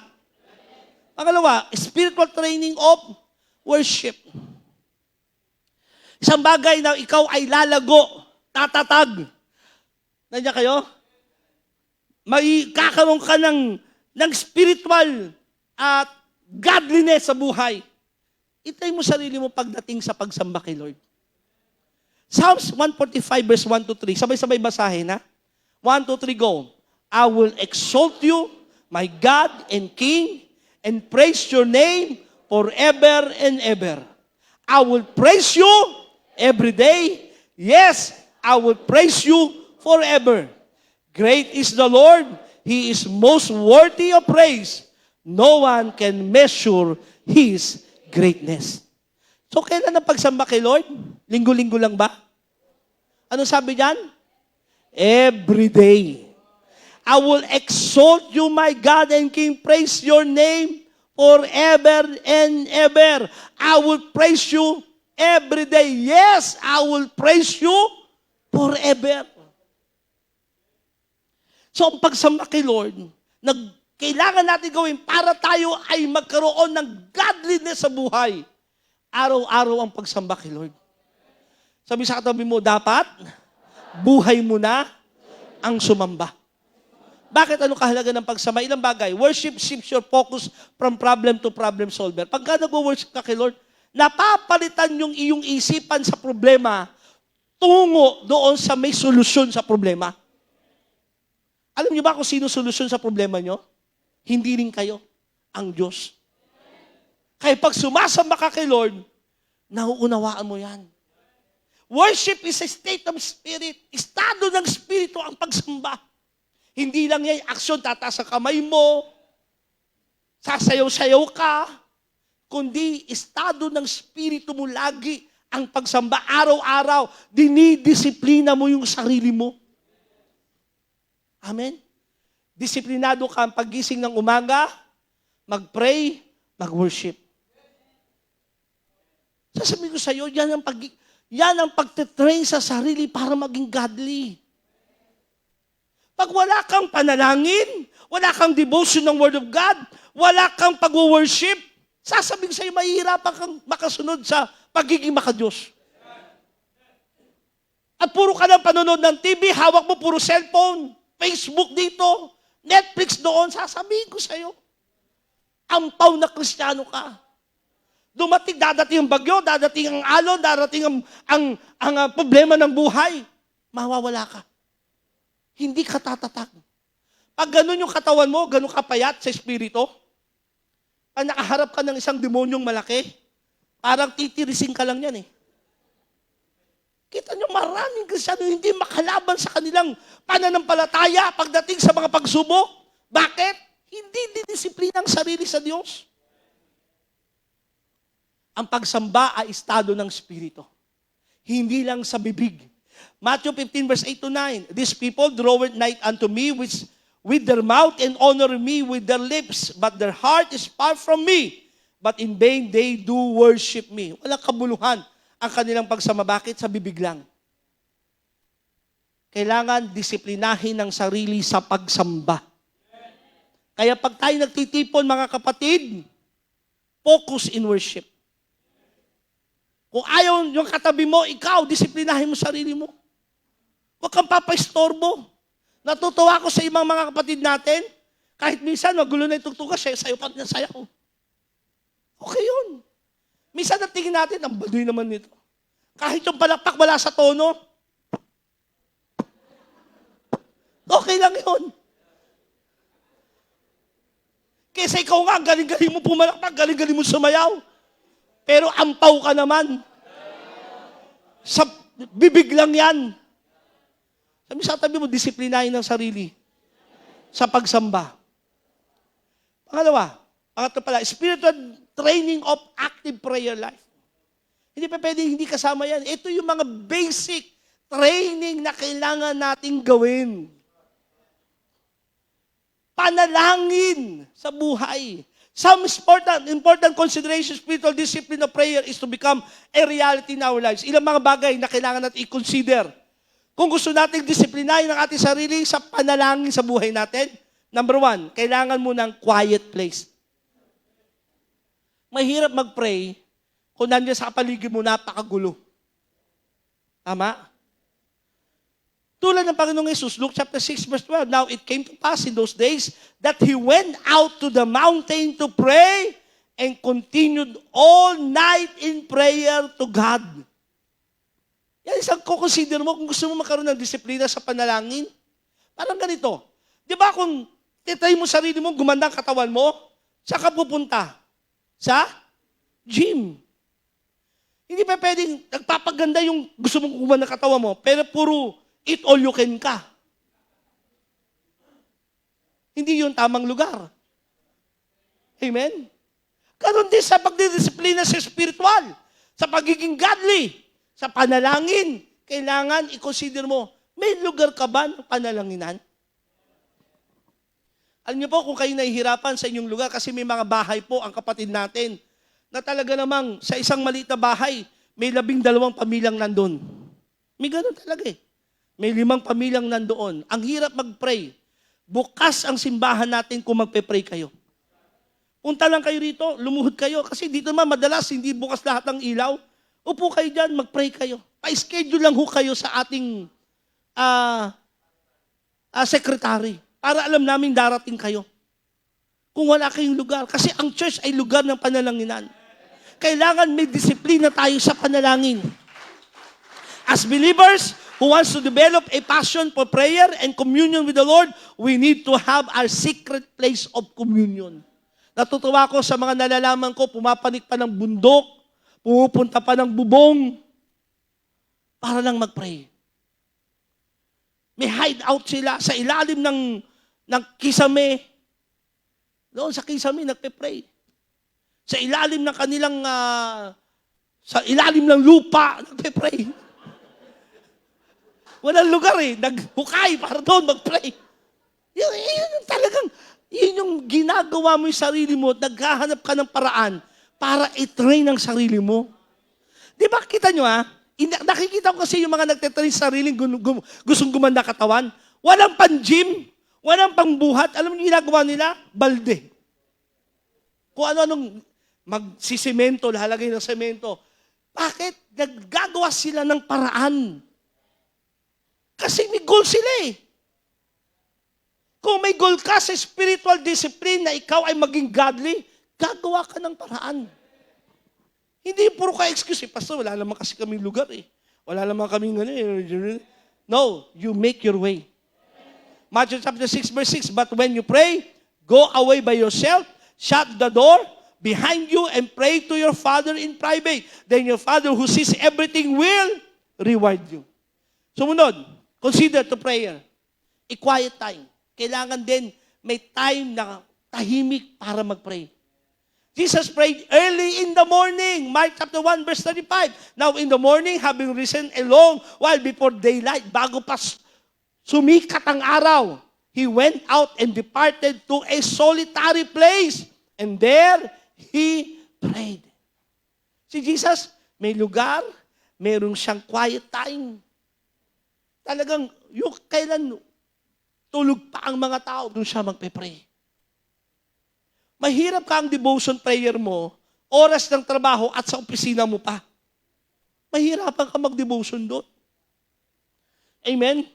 Pangalawa, spiritual training of worship. Isang bagay na ikaw ay lalago, tatatag. Nandiyan kayo? May kakaroon ka ng spiritual at godliness sa buhay. Itry mo sarili mo pagdating sa pagsamba kay Lord. Psalms 145 verse 1 to 3. Sabay-sabay basahin ha. 1, 2, 3, go. I will exalt you, my God and King, and praise your name forever and ever. I will praise you every day. Yes, I will praise you forever. Great is the Lord. He is most worthy of praise. No one can measure His greatness. So, kailan ang pagsamba kay Lord? Linggo-linggo lang ba? Ano sabi diyan? Every day. I will exalt you, my God and King. Praise your name forever and ever. I will praise you every day. Yes, I will praise you forever. So, ang pagsamba kay Lord, kailangan natin gawin para tayo ay magkaroon ng godliness sa buhay. Araw-araw ang pagsamba kay Lord. Sabi sa katabi mo, dapat buhay mo na ang sumamba. Bakit ano kahalaga ng pagsamba? Ilang bagay. Worship shifts your focus from problem to problem solver. Pagka nag-worship ka kay Lord, napapalitan yung iyong isipan sa problema tungo doon sa may solusyon sa problema. Alam niyo ba kung sino solusyon sa problema niyo? Hindi rin kayo, ang Diyos. Kaya pag sumasamba ka kay Lord, nauunawaan mo yan. Worship is a state of spirit. Estado ng spirito ang pagsamba. Hindi lang yan aksyon, tataas ang kamay mo, sasayaw-sayaw ka, kundi estado ng spirito mo lagi ang pagsamba araw-araw. Dinidisiplina mo yung sarili mo. Amen? Disiplinado ka ang paggising ng umaga, mag-pray, mag-worship. Sasabihin ko sa iyo, yan ang pagtitrain sa sarili para maging godly. Pag wala kang panalangin, wala kang devotion ng Word of God, wala kang pag-worship, sasabihin sa iyo, mahihirapan kang makasunod sa pagiging makadiyos. At puro ka lang panonood ng TV, hawak mo puro cellphone, Facebook dito, Netflix doon, sasabihin ko sa iyo, ampaw na Kristiyano ka. Dadating ang bagyo, dadating ang alon, dadating ang problema ng buhay, mawawala ka. Hindi ka tatatag. Pag ganun yung katawan mo, ganun kapayat sa espiritu, pag nakaharap ka ng isang demonyong malaki, parang titirisin ka lang yan eh. Kita nyo, maraming Kristiyano hindi makalaban sa kanilang pananampalataya pagdating sa mga pagsubok. Bakit? Hindi didisiplina ang sarili sa Diyos. Ang pagsamba ay estado ng Espiritu. Hindi lang sa bibig. Matthew 15 verse 8 to 9, these people draweth nigh unto me with their mouth and honor me with their lips, but their heart is far from me. But in vain they do worship me. Walang kabuluhan ang kanilang pagsamba. Bakit? Sa bibig lang. Kailangan disiplinahin ang sarili sa pagsamba. Kaya pag tayo nagtitipon, mga kapatid, focus in worship. Kung ayaw yung katabi mo, ikaw, disiplinahin mo sarili mo. Huwag kang papaistorbo. Natutuwa ako sa ibang mga kapatid natin, kahit minsan magulo na yung tugtuga, sayo pa rin sayo ko. Okay yun. Minsan natingin natin, ang baduy naman nito. Kahit yung palakpak wala sa tono, okay lang yun. Kesa ikaw nga, galing-galing mo pumalakpak, galing-galing mo sumayaw. Pero ampaw ka naman. Sa bibig lang yan. Sabi sa tabi mo, disiplinahin ng sarili sa pagsamba. Pangatlo pala, spiritual training of active prayer life. Hindi pa pwede, hindi kasama yan. Ito yung mga basic training na kailangan nating gawin. Panalangin sa buhay. Some important consideration, spiritual discipline of prayer is to become a reality in our lives. Ilang mga bagay na kailangan natin i-consider. Kung gusto natin disiplinahin ang ating sarili sa panalangin sa buhay natin, number 1, kailangan mo ng quiet place. Mahirap mag-pray kung nandiyan sa paligid mo napakagulo. Tama? Tulad ng Panginoong Jesus, Luke chapter 6 verse 12, now it came to pass in those days that he went out to the mountain to pray and continued all night in prayer to God. Yan isang kukonsider mo kung gusto mo magkaroon ng disiplina sa panalangin. Parang ganito. Di ba kung titry mo sarili mo, gumanda ang katawan mo, saan ka pupunta? Sa gym. Hindi pa pwedeng nagpapaganda yung gusto mong gumanda ang katawan mo, pero puro eat all you can ka. Hindi yun tamang lugar. Amen? Karoon din sa pagdidisiplina sa spiritual, sa pagiging godly, sa panalangin, kailangan i-consider mo, may lugar ka ba ng panalanginan? Alam niyo po, kung kayo nahihirapan sa inyong lugar, kasi may mga bahay po ang kapatid natin, na talaga namang sa isang maliit na bahay, may 12 pamilyang nandun. May ganun talaga eh. May 5 pamilyang nandoon. Ang hirap mag-pray. Bukas ang simbahan natin kung magpe-pray kayo. Punta lang kayo rito, lumuhod kayo. Kasi dito naman madalas, hindi bukas lahat ng ilaw. Upo kayo dyan, mag-pray kayo. Pa-schedule lang ho kayo sa ating secretary. Para alam namin darating kayo. Kung wala kayong lugar. Kasi ang church ay lugar ng panalanginan. Kailangan may disiplina tayo sa panalangin. As believers who wants to develop a passion for prayer and communion with the Lord, we need to have our secret place of communion. Natutuwa ko sa mga nalalaman ko, pumapanik pa ng bundok, pumupunta pa ng bubong, para lang mag-pray. May hideout sila sa ilalim ng kisame. Doon sa kisame, nagpe-pray. Sa ilalim ng kanilang Sa ilalim ng lupa, nagpe-pray. Walang lugar eh. Naghukay para doon mag-pray. Yun talagang, yun yung ginagawa mo yung sarili mo, naghahanap ka ng paraan para i-train ang sarili mo. Di ba, kita nyo nakikita ko kasi yung mga nagtitrain sa sariling gustong gumanda katawan. Walang pang-gym, walang pang-buhat. Alam niyo ginagawa nila? Balde. Kung ano-anong magsisemento, lalagay ng semento. Bakit? Naggagawa sila ng paraan. Kasi may goal sila eh. Kung may goal ka sa spiritual discipline na ikaw ay maging godly, gagawa ka ng paraan. Hindi puro ka excuse eh. Pastor, wala naman kasi kaming lugar eh. Wala naman kaming No, you make your way. Matthew chapter 6 verse 6, but when you pray, go away by yourself, shut the door behind you and pray to your Father in private. Then your Father who sees everything will reward you. Sumunod, consider to prayer. A quiet time. Kailangan din may time na tahimik para mag-pray. Jesus prayed early in the morning. Mark chapter 1 verse 35. Now in the morning, having risen a long while before daylight, bago pa sumikat ang araw, he went out and departed to a solitary place. And there, he prayed. Si Jesus, may lugar, merong siyang quiet time. Talagang, yung kailan tulog pa ang mga tao, doon siya magpe-pray. Mahirap ka ang devotion prayer mo, oras ng trabaho at sa opisina mo pa. Mahirapan ka mag-devotion doon. Amen?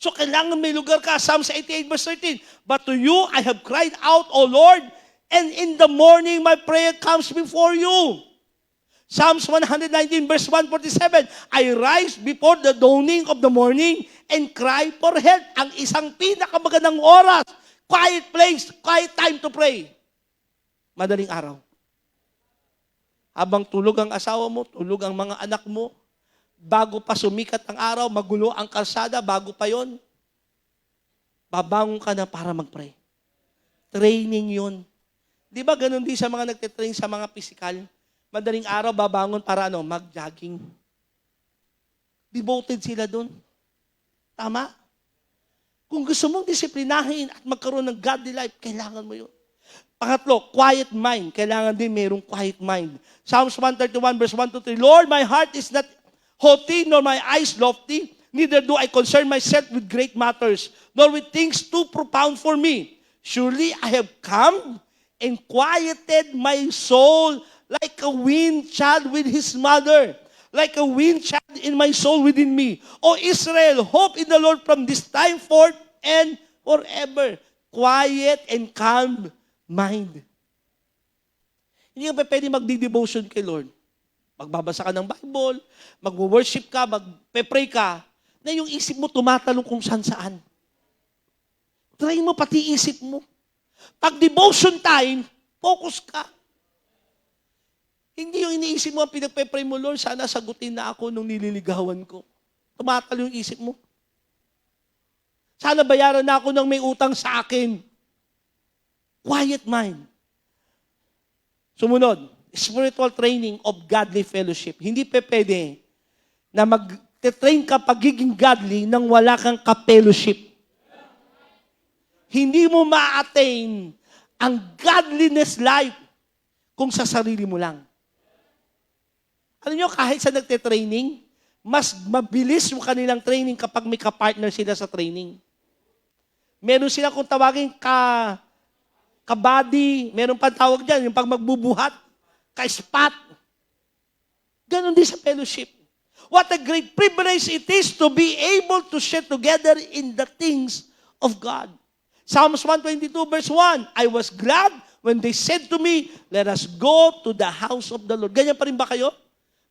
So, kailangan may lugar ka. Psalms 88 verse 13. But to you I have cried out, O Lord, and in the morning my prayer comes before you. Psalms 119 verse 147, I rise before the dawning of the morning and cry for help. Ang isang pinakamagandang oras, quiet place, quiet time to pray. Madaling araw. Habang tulog ang asawa mo, tulog ang mga anak mo, bago pa sumikat ang araw, magulo ang kalsada, bago pa yon, babangon ka na para mag-pray. Training yon. Di ba ganun din sa mga nagtitrain sa mga physical? Madaling araw, babangon para mag-jogging. Devoted sila dun. Tama? Kung gusto mong disiplinahin at magkaroon ng godly life, kailangan mo yun. Pangatlo, quiet mind. Kailangan din mayroong quiet mind. Psalms 131 verse 1 to 3, Lord, my heart is not haughty, nor my eyes lofty, neither do I concern myself with great matters, nor with things too profound for me. Surely I have come and quieted my soul like a weaned child with his mother, like a weaned child in my soul within me. O Israel, hope in the Lord from this time forth and forever. Quiet and calm mind. Hindi ka pa pwede magdi-devotion kay Lord. Magbabasa ka ng Bible, mag-worship ka, mag-pray ka, na yung isip mo tumatalong kung saan-saan. Try mo pati isip mo. Pag devotion time, focus ka. Hindi yung iniisip mo, ang pinagpe-pray mo, Lord, sana sagutin na ako nung nililigawan ko. Tumatalo yung isip mo. Sana bayaran na ako ng may utang sa akin. Quiet mind. Sumunod, spiritual training of godly fellowship. Hindi pwede na mag-train ka pagiging godly nang wala kang ka-fellowship. Hindi mo ma-attain ang godliness life kung sa sarili mo lang. Alam nyo, kahit sa nagte-training, mas mabilis yung kanilang training kapag may ka-partner sila sa training. Meron sila kung tawagin ka-body, meron pa tawag dyan, yung pag magbubuhat, ka-spot. Ganon din sa fellowship. What a great privilege it is to be able to share together in the things of God. Psalms 122 verse 1, I was glad when they said to me, let us go to the house of the Lord. Ganyan pa rin ba kayo?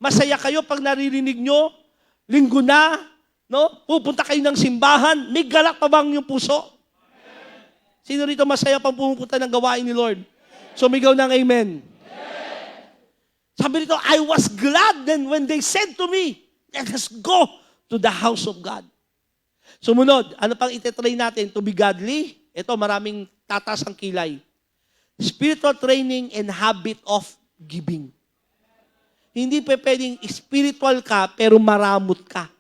Masaya kayo pag naririnig nyo, linggo na, pupunta kayo ng simbahan, may galak pa bang yung puso? Sino rito masaya pang pumunta ng gawain ni Lord? Sumigaw ng amen. Sabi rito, I was glad then when they said to me, let us go to the house of God. Sumunod, ano pang itetrain natin to be godly? Ito, maraming tatas ang kilay. Spiritual training and habit of giving. Hindi pwedeng spiritual ka, pero maramot ka.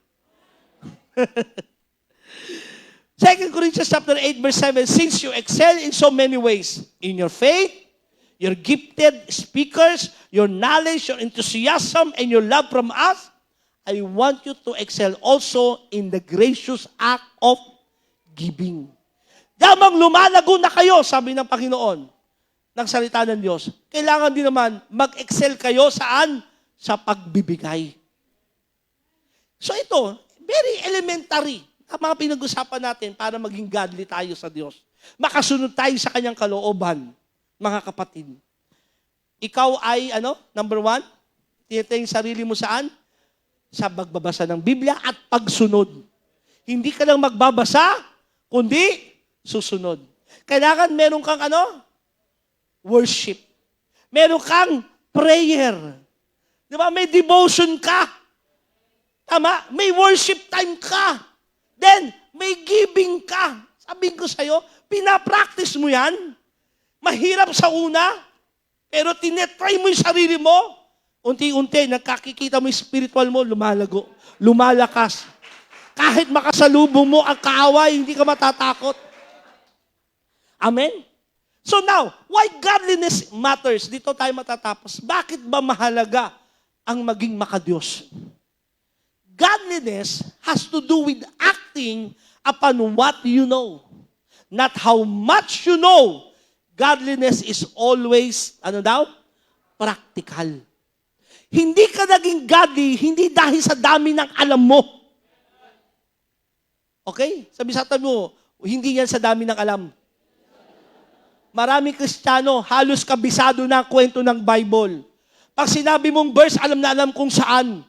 2 Corinthians chapter 8, verse 7, since you excel in so many ways, in your faith, your gifted speakers, your knowledge, your enthusiasm, and your love from us, I want you to excel also in the gracious act of giving. Damang lumalago na kayo, sabi ng Panginoon, ng salita ng Diyos. Kailangan din naman mag-excel kayo saan? Sa pagbibigay. So ito, very elementary ang mga pinag-usapan natin para maging godly tayo sa Diyos. Makasunod tayo sa kanyang kalooban, mga kapatid. Ikaw ay, number 1, tinatay yung sarili mo saan? Sa pagbabasa ng Biblia at pagsunod. Hindi ka lang magbabasa, kundi susunod. Kailangan meron kang worship. Meron kang prayer. Di ba? May devotion ka. Tama? May worship time ka. Then, may giving ka. Sabihin ko sa'yo, pinapractice mo yan. Mahirap sa una, pero tinetry mo yung sarili mo. Unti-unti, nagkakikita mo yung spiritual mo, lumalago, lumalakas. Kahit makasalubong mo ang kaaway, hindi ka matatakot. Amen? So now, why godliness matters? Dito tayo matatapos. Bakit ba mahalaga ang maging makadiyos? Godliness has to do with acting upon what you know. Not how much you know. Godliness is always, practical. Hindi ka naging godly, hindi dahil sa dami ng alam mo. Okay? Sabi sa tabi mo, hindi yan sa dami ng alam. Maraming Kristiyano, halos kabisado na ang kwento ng Bible. Pag sinabi mong verse, alam na alam kung saan.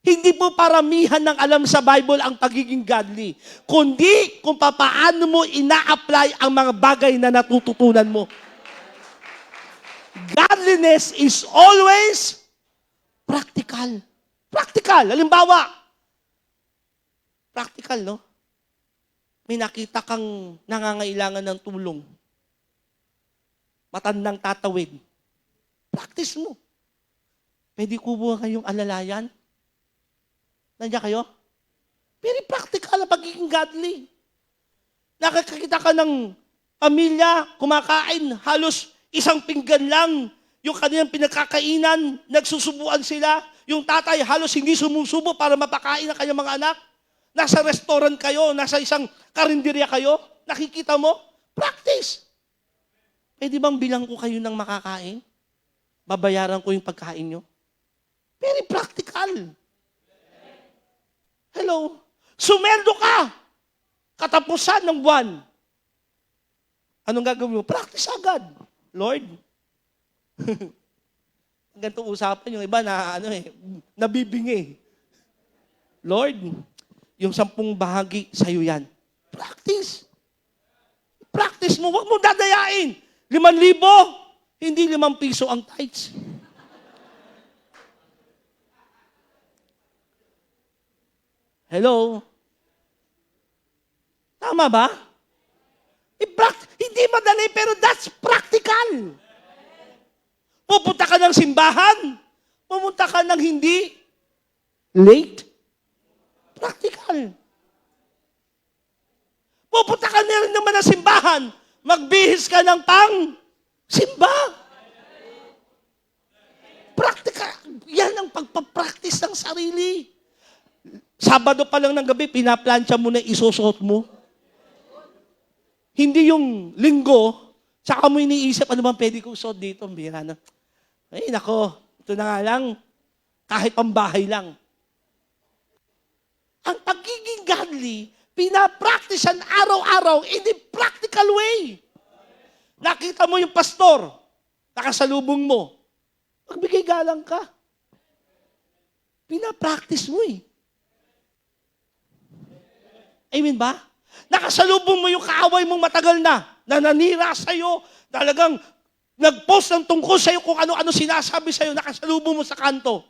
Hindi po paramihan ng alam sa Bible ang pagiging godly, kundi kung paano mo ina-apply ang mga bagay na natututunan mo. Godliness is always practical. Practical. Halimbawa, practical, no? May nakita kang nangangailangan ng tulong. Matandang tatawid. Practice mo. Pwede ko ba kayong alalayan? Nandiyan kayo? Very practical ang pagiging godly. Nakakakita ka ng pamilya, kumakain, halos isang pinggan lang yung kanilang pinagkakainan, nagsusubuan sila. Yung tatay halos hindi sumusubo para mapakain ang kanyang mga anak. Nasa restaurant kayo, nasa isang karinderya kayo, nakikita mo, practice. Pwede bang bilang ko kayo ng makakain? Babayaran ko yung pagkain nyo? Very practical. Hello? Sumeldo ka. Katapusan ng buwan. Anong gagawin mo? Practice agad. Lord. Ganitong usapan yung iba na nabibingi. Lord, yung 10 bahagi sa'yo yan. Practice. Practice mo. Huwag mo dadayain. 5,000, hindi 5 piso ang tithes. Hello? Tama ba? Hindi madali, pero that's practical. Pupunta ka ng simbahan, pupunta ka ng hindi late. Practical. Pupunta ka na rin naman ng simbahan, magbihis ka ng simba. Practical. Yan ang pagpapractice ng sarili. Sabado pa lang ng gabi, pinaplansya mo na isusuot mo. Hindi yung linggo, saka mo iniisip, ano bang pwede kong suot dito? Bira na. Ay, nako, ito na nga lang, kahit pambahay lang. Ang pagiging godly, pinapracticean araw-araw in a practical way. Nakita mo yung pastor, nakasalubong mo, magbigay galang ka. Pinapractice mo eh. Amen ba? Nakasalubong mo yung kaaway mong matagal na nanira sa'yo, talagang nag-post ng tungkol sa'yo kung ano-ano sinasabi sa'yo, nakasalubong mo sa kanto.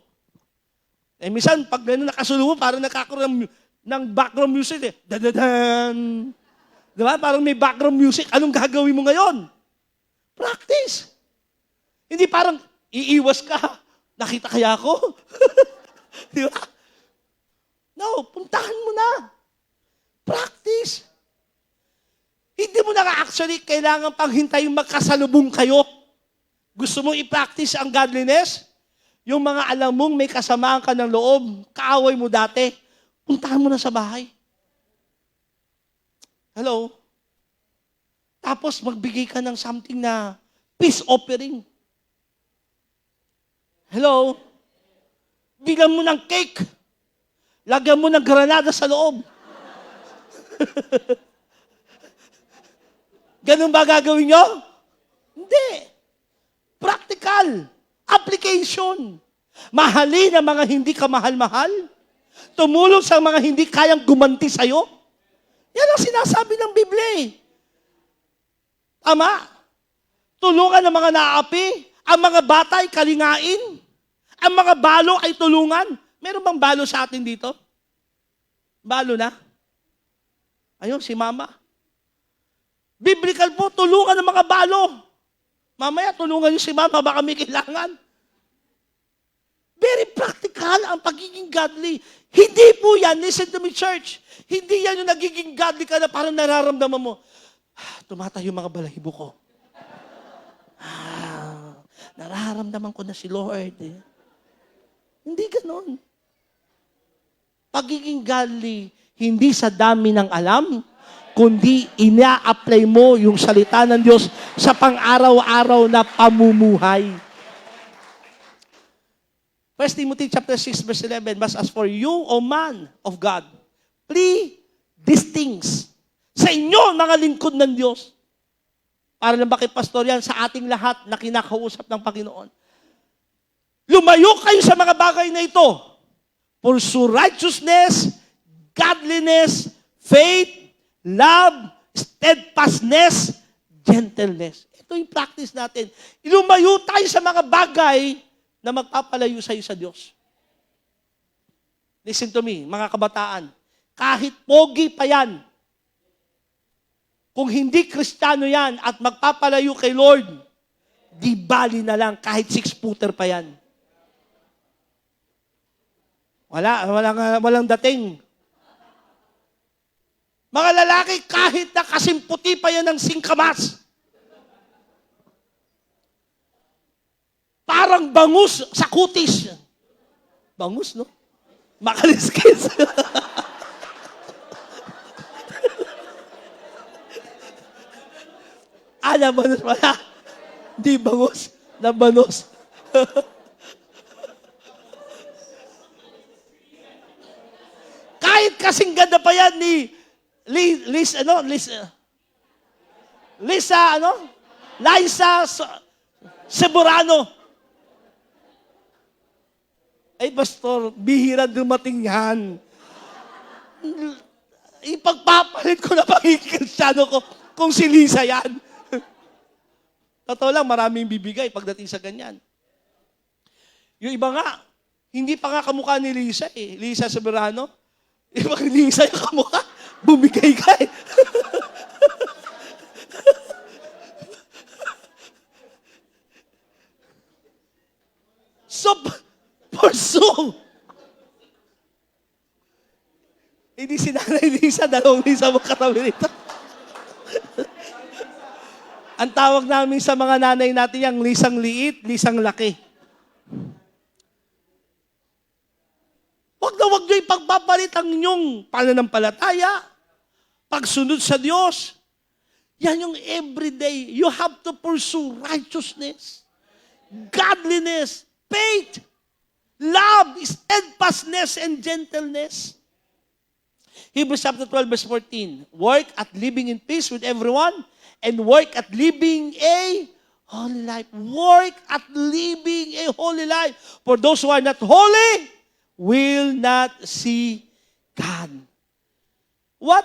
Eh, minsan, pag gano'n nakasalubong, parang nakakaroon ng background music eh. Dadadan. Diba? Parang may background music. Anong gagawin mo ngayon? Practice. Hindi parang iiwas ka. Nakita kaya ako? Di ba? No, puntahan mo na. Practice. Hindi mo na actually kailangan panghintayin magkasalubong kayo. Gusto mo i-practice ang godliness? Yung mga alam mong may kasamaan ka ng loob, kaaway mo dati, puntahan mo na sa bahay. Hello? Tapos magbigay ka ng something na peace offering. Hello? Bigyan mo ng cake. Lagyan mo ng granada sa loob. Ganun ba gagawin nyo? Hindi. Practical. Application. Mahalin ang mga hindi ka mahal-mahal. Tumulong sa mga hindi kayang gumanti sa'yo. Yan ang sinasabi ng Biblia. Tama? Tulungan ang mga naapi. Ang mga bata ay kalingain. Ang mga balo ay tulungan. Meron bang balo sa atin dito? Balo na? Ayun, si Mama. Biblical po, tulungan ang mga balo. Mamaya, tulungan niyo si Mama, baka may kailangan. Very practical ang pagiging godly. Hindi po yan, listen to me church, hindi yan yung nagiging godly ka na parang nararamdaman mo, tumatayo mga balahibo ko. Nararamdaman ko na si Lord. Hindi ganon. Pagiging godly, hindi sa dami ng alam, kundi ina-apply mo yung salita ng Diyos sa pang-araw-araw na pamumuhay. 1 Timothy chapter 6 verse 11, But as for you, O man of God, flee these things. Sa inyo, mga lingkod ng Diyos. Para lang ba kay pastor yan, sa ating lahat na kinakausap ng Panginoon. Lumayo kayo sa mga bagay na ito. Pursue righteousness, godliness, faith, love, steadfastness, gentleness. Ito yung practice natin. Lumayo tayo sa mga bagay na magpapalayo sa'yo sa Diyos. Listen to me, mga kabataan. Kahit pogi pa yan, kung hindi Kristiyano yan at magpapalayo kay Lord, di bali na lang kahit 6-footer pa yan. Walang dating. Mga lalaki, kahit na kasimputi pa yan ng singkamas, parang bangus sa kutis. Bangus, no? Makaliskis. Nabanos pala. Di bangus, nabanos. Kahit kasing ganda pa yan ni Liza Seborano. Ay, pastor, bihira dumating yan. Ipagpapalit ko na pagiging Kristiyano ko kung si Liza yan. Totoo lang, maraming bibigay pagdating sa ganyan. Yung iba nga, hindi pa nga kamukha ni Liza eh. Liza Seborano. Ibang Liza yung kamukha, bumigay ka eh. So, pursue. Hindi si Nanay Liza, dalawang Liza mo katabi nito. Ang tawag namin sa mga nanay natin yung Lisang liit, Lisang laki. Huwag niyo ipagbabalit ang inyong pananampalataya, pagsunod sa Diyos. Yan yung everyday. You have to pursue righteousness, godliness, faith, love, steadfastness, and gentleness. Hebrews chapter 12, verse 14. Work at living in peace with everyone, and work at living a holy life. Work at living a holy life. For those who are not holy will not see God. What?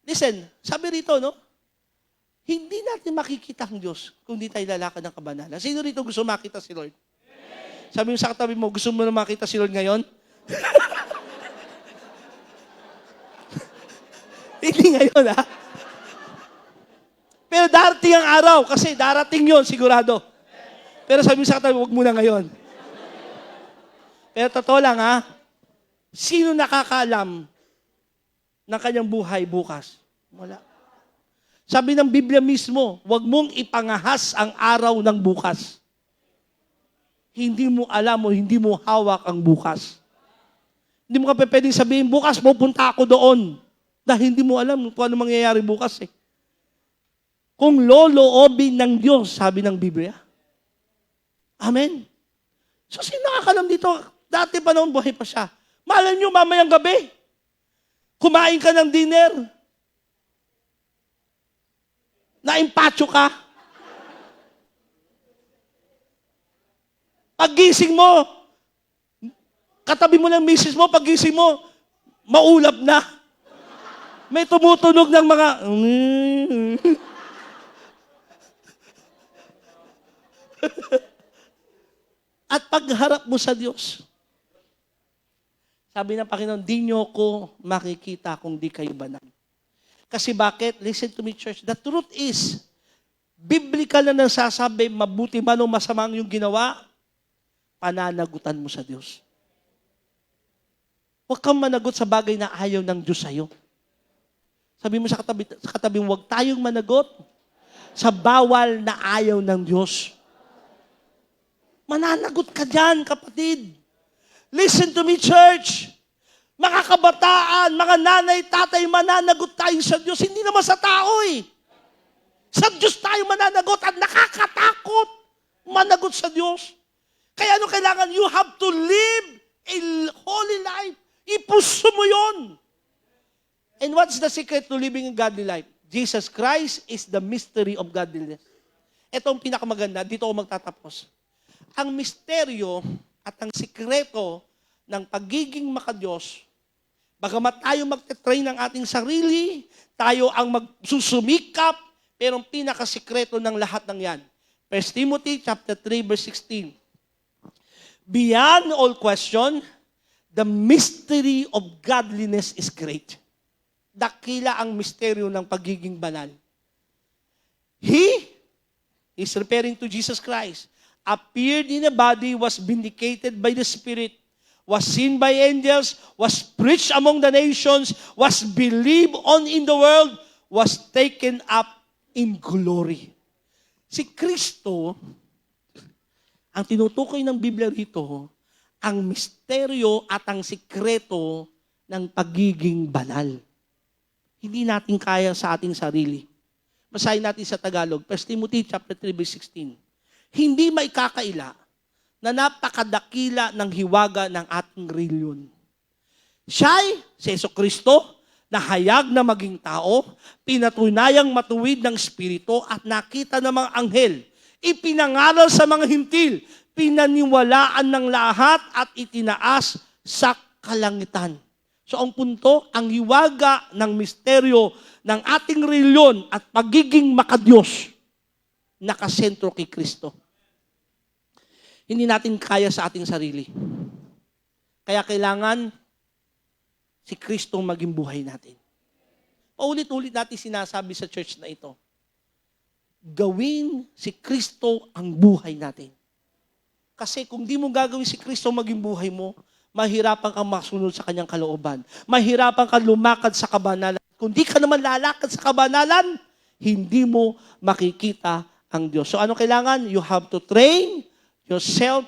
Listen, sabi rito, no? Hindi natin makikita ang Diyos kung di tayo lalakad ng kabanalan. Sino rito gusto makita si Lord? Sabi mo sa katabi mo, gusto mo na makita si Lord ngayon? Hindi ngayon, ha? Pero darating ang araw, kasi darating yon sigurado. Pero sabi mo sa katabi, huwag muna ngayon. Pero totoo lang ha, sino nakakaalam ng kanyang buhay bukas? Wala. Sabi ng Biblia mismo, huwag mong ipangahas ang araw ng bukas. Hindi mo alam o hindi mo hawak ang bukas. Hindi mo ka pwedeng sabihin, bukas pupunta ako doon. Dahil hindi mo alam kung ano mangyayari bukas eh. Kung loloobin ng Diyos, sabi ng Biblia. Amen. So sino nakakalam dito? Dati pa noon, buhay pa siya. Malay nyo, mamayang gabi, kumain ka ng dinner, naimpatyo ka, paggising mo, katabi mo ng misis mo, paggising mo, maulap na. May tumutunog ng mga... At pagharap mo sa Diyos, sabi ng Panginoon, di nyo ko makikita kung di kayo banal. Kasi bakit? Listen to me, church. The truth is, biblical na nasasabi, mabuti man o masamang yung ginawa, pananagutan mo sa Diyos. Huwag kang managot sa bagay na ayaw ng Diyos sa'yo. Sabi mo sa katabi, huwag tayong managot sa bawal na ayaw ng Diyos. Mananagot ka dyan, kapatid. Listen to me, church. Mga kabataan, mga nanay, tatay, mananagot tayo sa Diyos. Hindi naman sa tao eh. Sa Diyos tayo mananagot at nakakatakot managot sa Diyos. Kaya ano kailangan? You have to live a holy life. Ipuso mo yon. And what's the secret to living a godly life? Jesus Christ is the mystery of godliness. Ito ang pinakamaganda. Dito ako magtatapos. Ang misteryo at ang sikreto ng pagiging makadiyos, bagamat tayo magte-train ng ating sarili, tayo ang magsusumikap, pero ang pinakasikreto ng lahat ng yan. 1 Timothy chapter 3, verse 16. Beyond all question, the mystery of godliness is great. Dakila ang misteryo ng pagiging banal. He is referring to Jesus Christ. Appeared in a body, was vindicated by the Spirit, was seen by angels, was preached among the nations, was believed on in the world, was taken up in glory. Si Kristo, ang tinutukoy ng Biblia rito, ang misteryo at ang sikreto ng pagiging banal. Hindi natin kaya sa ating sarili. Basahin natin sa Tagalog, 1 Timothy chapter 3, verse 16. Hindi maikakaila na napakadakila ng hiwaga ng ating reliyon. Siya'y, si Jesucristo, na hayag na maging tao, pinatunayang matuwid ng Espiritu at nakita ng mga anghel, ipinangaral sa mga hintil, pinaniwalaan ng lahat at itinaas sa kalangitan. So ang punto, ang hiwaga ng misteryo ng ating reliyon at pagiging makadiyos, nakasentro kay Kristo. Hindi natin kaya sa ating sarili. Kaya kailangan si Kristo maging buhay natin. Paulit-ulit natin sinasabi sa church na ito. Gawin si Kristo ang buhay natin. Kasi kung di mo gagawin si Kristo maging buhay mo, mahirapan kang masunod sa kanyang kalooban. Mahirapan kang lumakad sa kabanalan. Kung di ka naman lalakad sa kabanalan, hindi mo makikita ang Diyos. So ano kailangan? You have to train yourself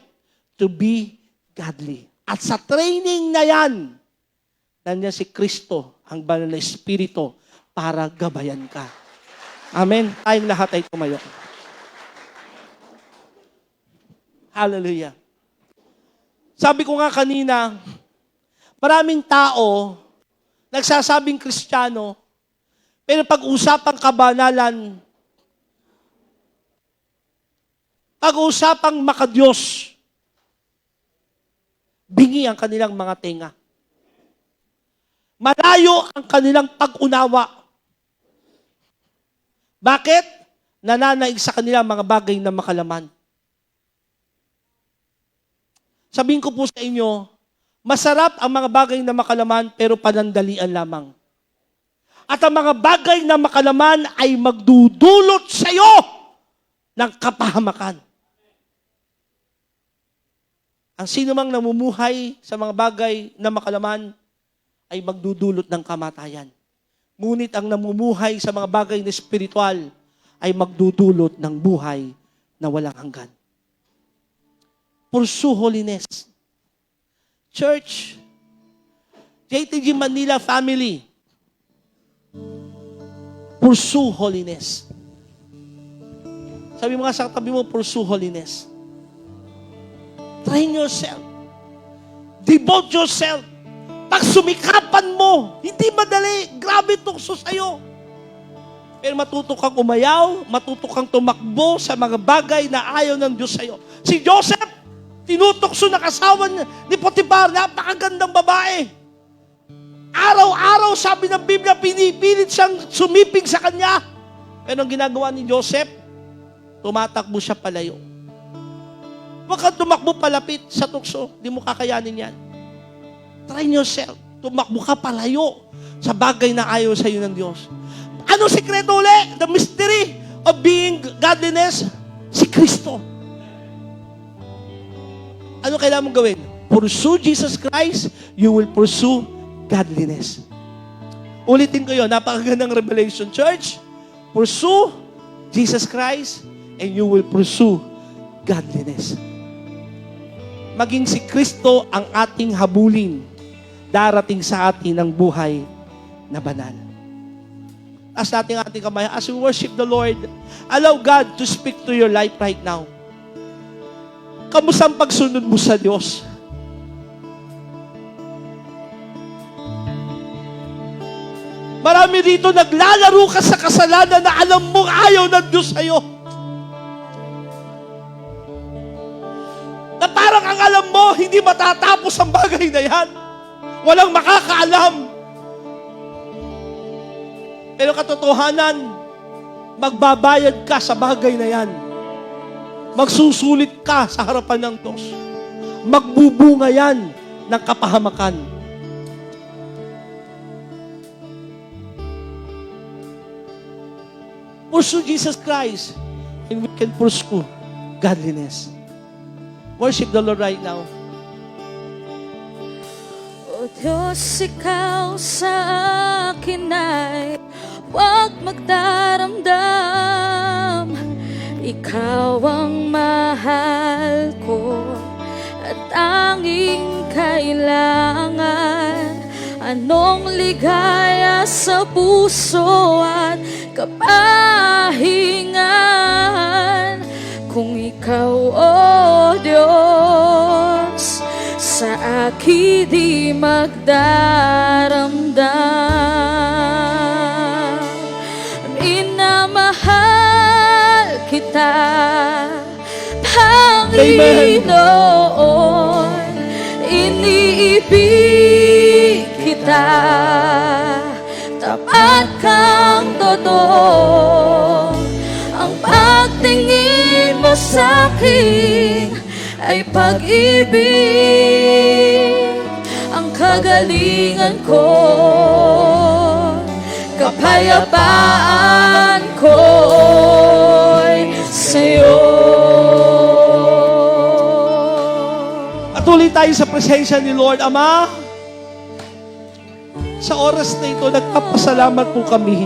to be godly. At sa training na yan, nandiyan si Kristo, ang banal na Espiritu, para gabayan ka. Amen. Tayong lahat ay tumayo. Hallelujah. Sabi ko nga kanina, maraming tao nagsasabing Kristiyano, pero pag-usapang kabanalan, pag-usapang makadiyos, bingi ang kanilang mga tenga. Malayo ang kanilang pag-unawa. Bakit? Nananaig sa kanilang mga bagay na makalaman. Sabihin ko po sa inyo, masarap ang mga bagay na makalaman pero panandalian lamang. At ang mga bagay na makalaman ay magdudulot sa iyo ng kapahamakan. Ang sino mang namumuhay sa mga bagay na makalaman ay magdudulot ng kamatayan. Ngunit ang namumuhay sa mga bagay na espiritual ay magdudulot ng buhay na walang hanggan. Pursue holiness. Church, JTG Manila family, pursue holiness. Sabi mo nga sa katabi mo, pursue holiness. Train yourself. Devote yourself. Pag sumikapan mo, hindi madali, grabe tukso sa'yo. Pero matuto kang umayaw, matuto kang tumakbo sa mga bagay na ayaw ng Diyos sa'yo. Si Joseph, tinutukso na kasawa ni Potiphar, napakagandang babae. Araw-araw, sabi ng Biblia, pinipilit siyang sumiping sa kanya. Pero ang ginagawa ni Joseph, tumatakbo siya palayo. Huwag kang tumakbo palapit sa tukso, di mo kakayanin yan. Train yourself, tumakbo ka palayo sa bagay na ayaw sa iyo ng Diyos. Ano sikreto uli? The mystery of being godliness? Si Kristo. Ano kailangan mong gawin? Pursue Jesus Christ, you will pursue godliness. Ulitin ko yun, napakagandang revelation. Church, pursue Jesus Christ and you will pursue godliness. Maging si Kristo ang ating habulin, darating sa atin ang buhay na banal. As natin ating kamay, as we worship the Lord, allow God to speak to your life right now. Kamusta ang pagsunod mo sa Diyos? Marami dito naglalaro ka sa kasalanan na alam mong ayaw ng Diyos sa'yo. Na parang ang alam mo, hindi matatapos ang bagay na yan. Walang makakaalam. Pero katotohanan, magbabayad ka sa bagay na yan. Magsusulit ka sa harapan ng Diyos. Magbubunga yan ng kapahamakan. Pursue Jesus Christ and we can pursue godliness. Worship the Lord right now. O Diyos, ikaw sa akin ay huwag magdaramdam. Ikaw ang mahal ko at tanging kailangan. Anong ligaya sa puso at kapahingan kung ikaw, o Diyos, sa akin di magdaramdam. Minamahal kita, Panginoon, iniibig kita, tapat kang totoo. Ang pagtingin mo sa'kin ay pag-ibig. Ang kagalingan ko, kapayapaan ko'y sa'yo. Patuloy tayo sa presensya ni Lord. Ama, sa oras na ito, nagpapasalamat po kami.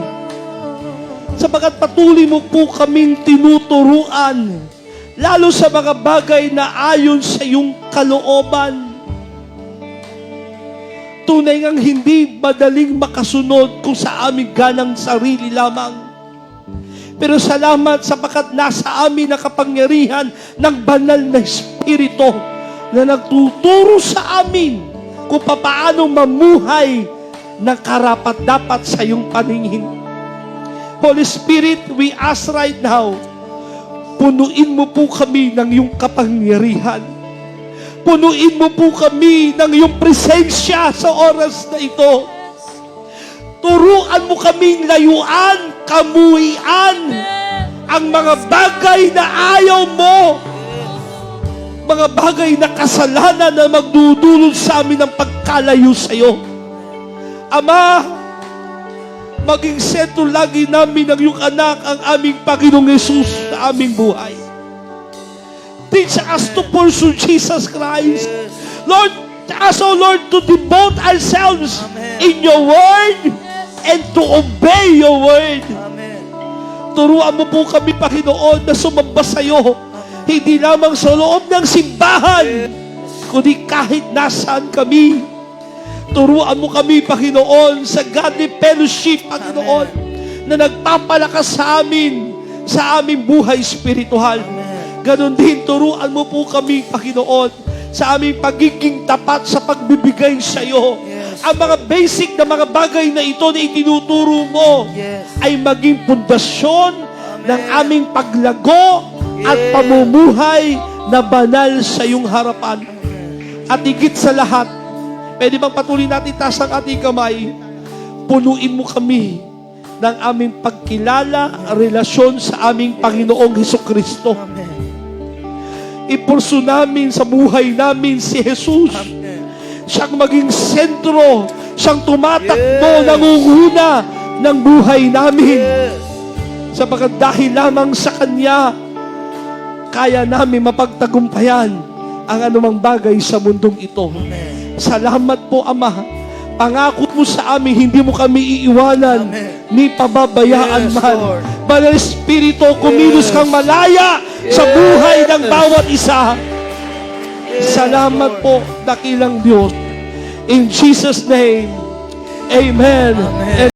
Sapagat patuloy mo po kaming tinuturuan, lalo sa mga bagay na ayon sa iyong kalooban. Tunay ngang hindi madaling makasunod kung sa aming ganang sarili lamang. Pero salamat sapagat nasa amin ang kapangyarihan ng banal na Espiritu na nagtuturo sa amin kung paano mamuhay ng karapat-dapat sa iyong paningin. Holy Spirit, we ask right now, punuin mo po kami ng iyong kapangyarihan. Punuin mo po kami ng iyong presensya sa oras na ito. Turuan mo kaming layuan, kamuhian ang mga bagay na ayaw mo. Mga bagay na kasalanan na magdudulot sa amin ng pagkalayo sa iyo. Ama, maging sentro lagi namin ng iyong anak, ang aming Panginoong Yesus sa aming buhay. teach us to pursue Jesus Christ. Lord, us, O Lord, to devote ourselves in your word and to obey your word. Turuan mo po kami, Panginoon, na sumamba sa iyo, hindi lamang sa loob ng simbahan, kundi kahit nasaan kami. Turuan mo kami, Panginoon, sa godly fellowship, Panginoon, na nagpapalakas sa amin, sa aming buhay spiritual. Ganon din, turuan mo po kami, Panginoon, sa aming pagiging tapat sa pagbibigay sa iyo. Ang mga basic na mga bagay na ito na itinuturo mo ay maging pundasyon ng aming paglago at pamumuhay na banal sa iyong harapan. At higit sa lahat, pwede bang patuloy natin taas ang ating kamay? Punuin mo kami ng aming pagkilala, relasyon sa aming Panginoong Hesukristo. Ipurso namin sa buhay namin si Jesus. Siyang maging sentro, siyang tumatakbo, nangunguna ng buhay namin. Sapagkat dahil lamang sa Kanya, kaya namin mapagtagumpayan ang anumang bagay sa mundong ito. Salamat po, Ama. Pangako mo sa amin, hindi mo kami iiwanan, ni pababayaan man. Banal Espiritu, kumilos kang malaya sa buhay ng bawat isa. Salamat po, dakilang Diyos. In Jesus' name, Amen.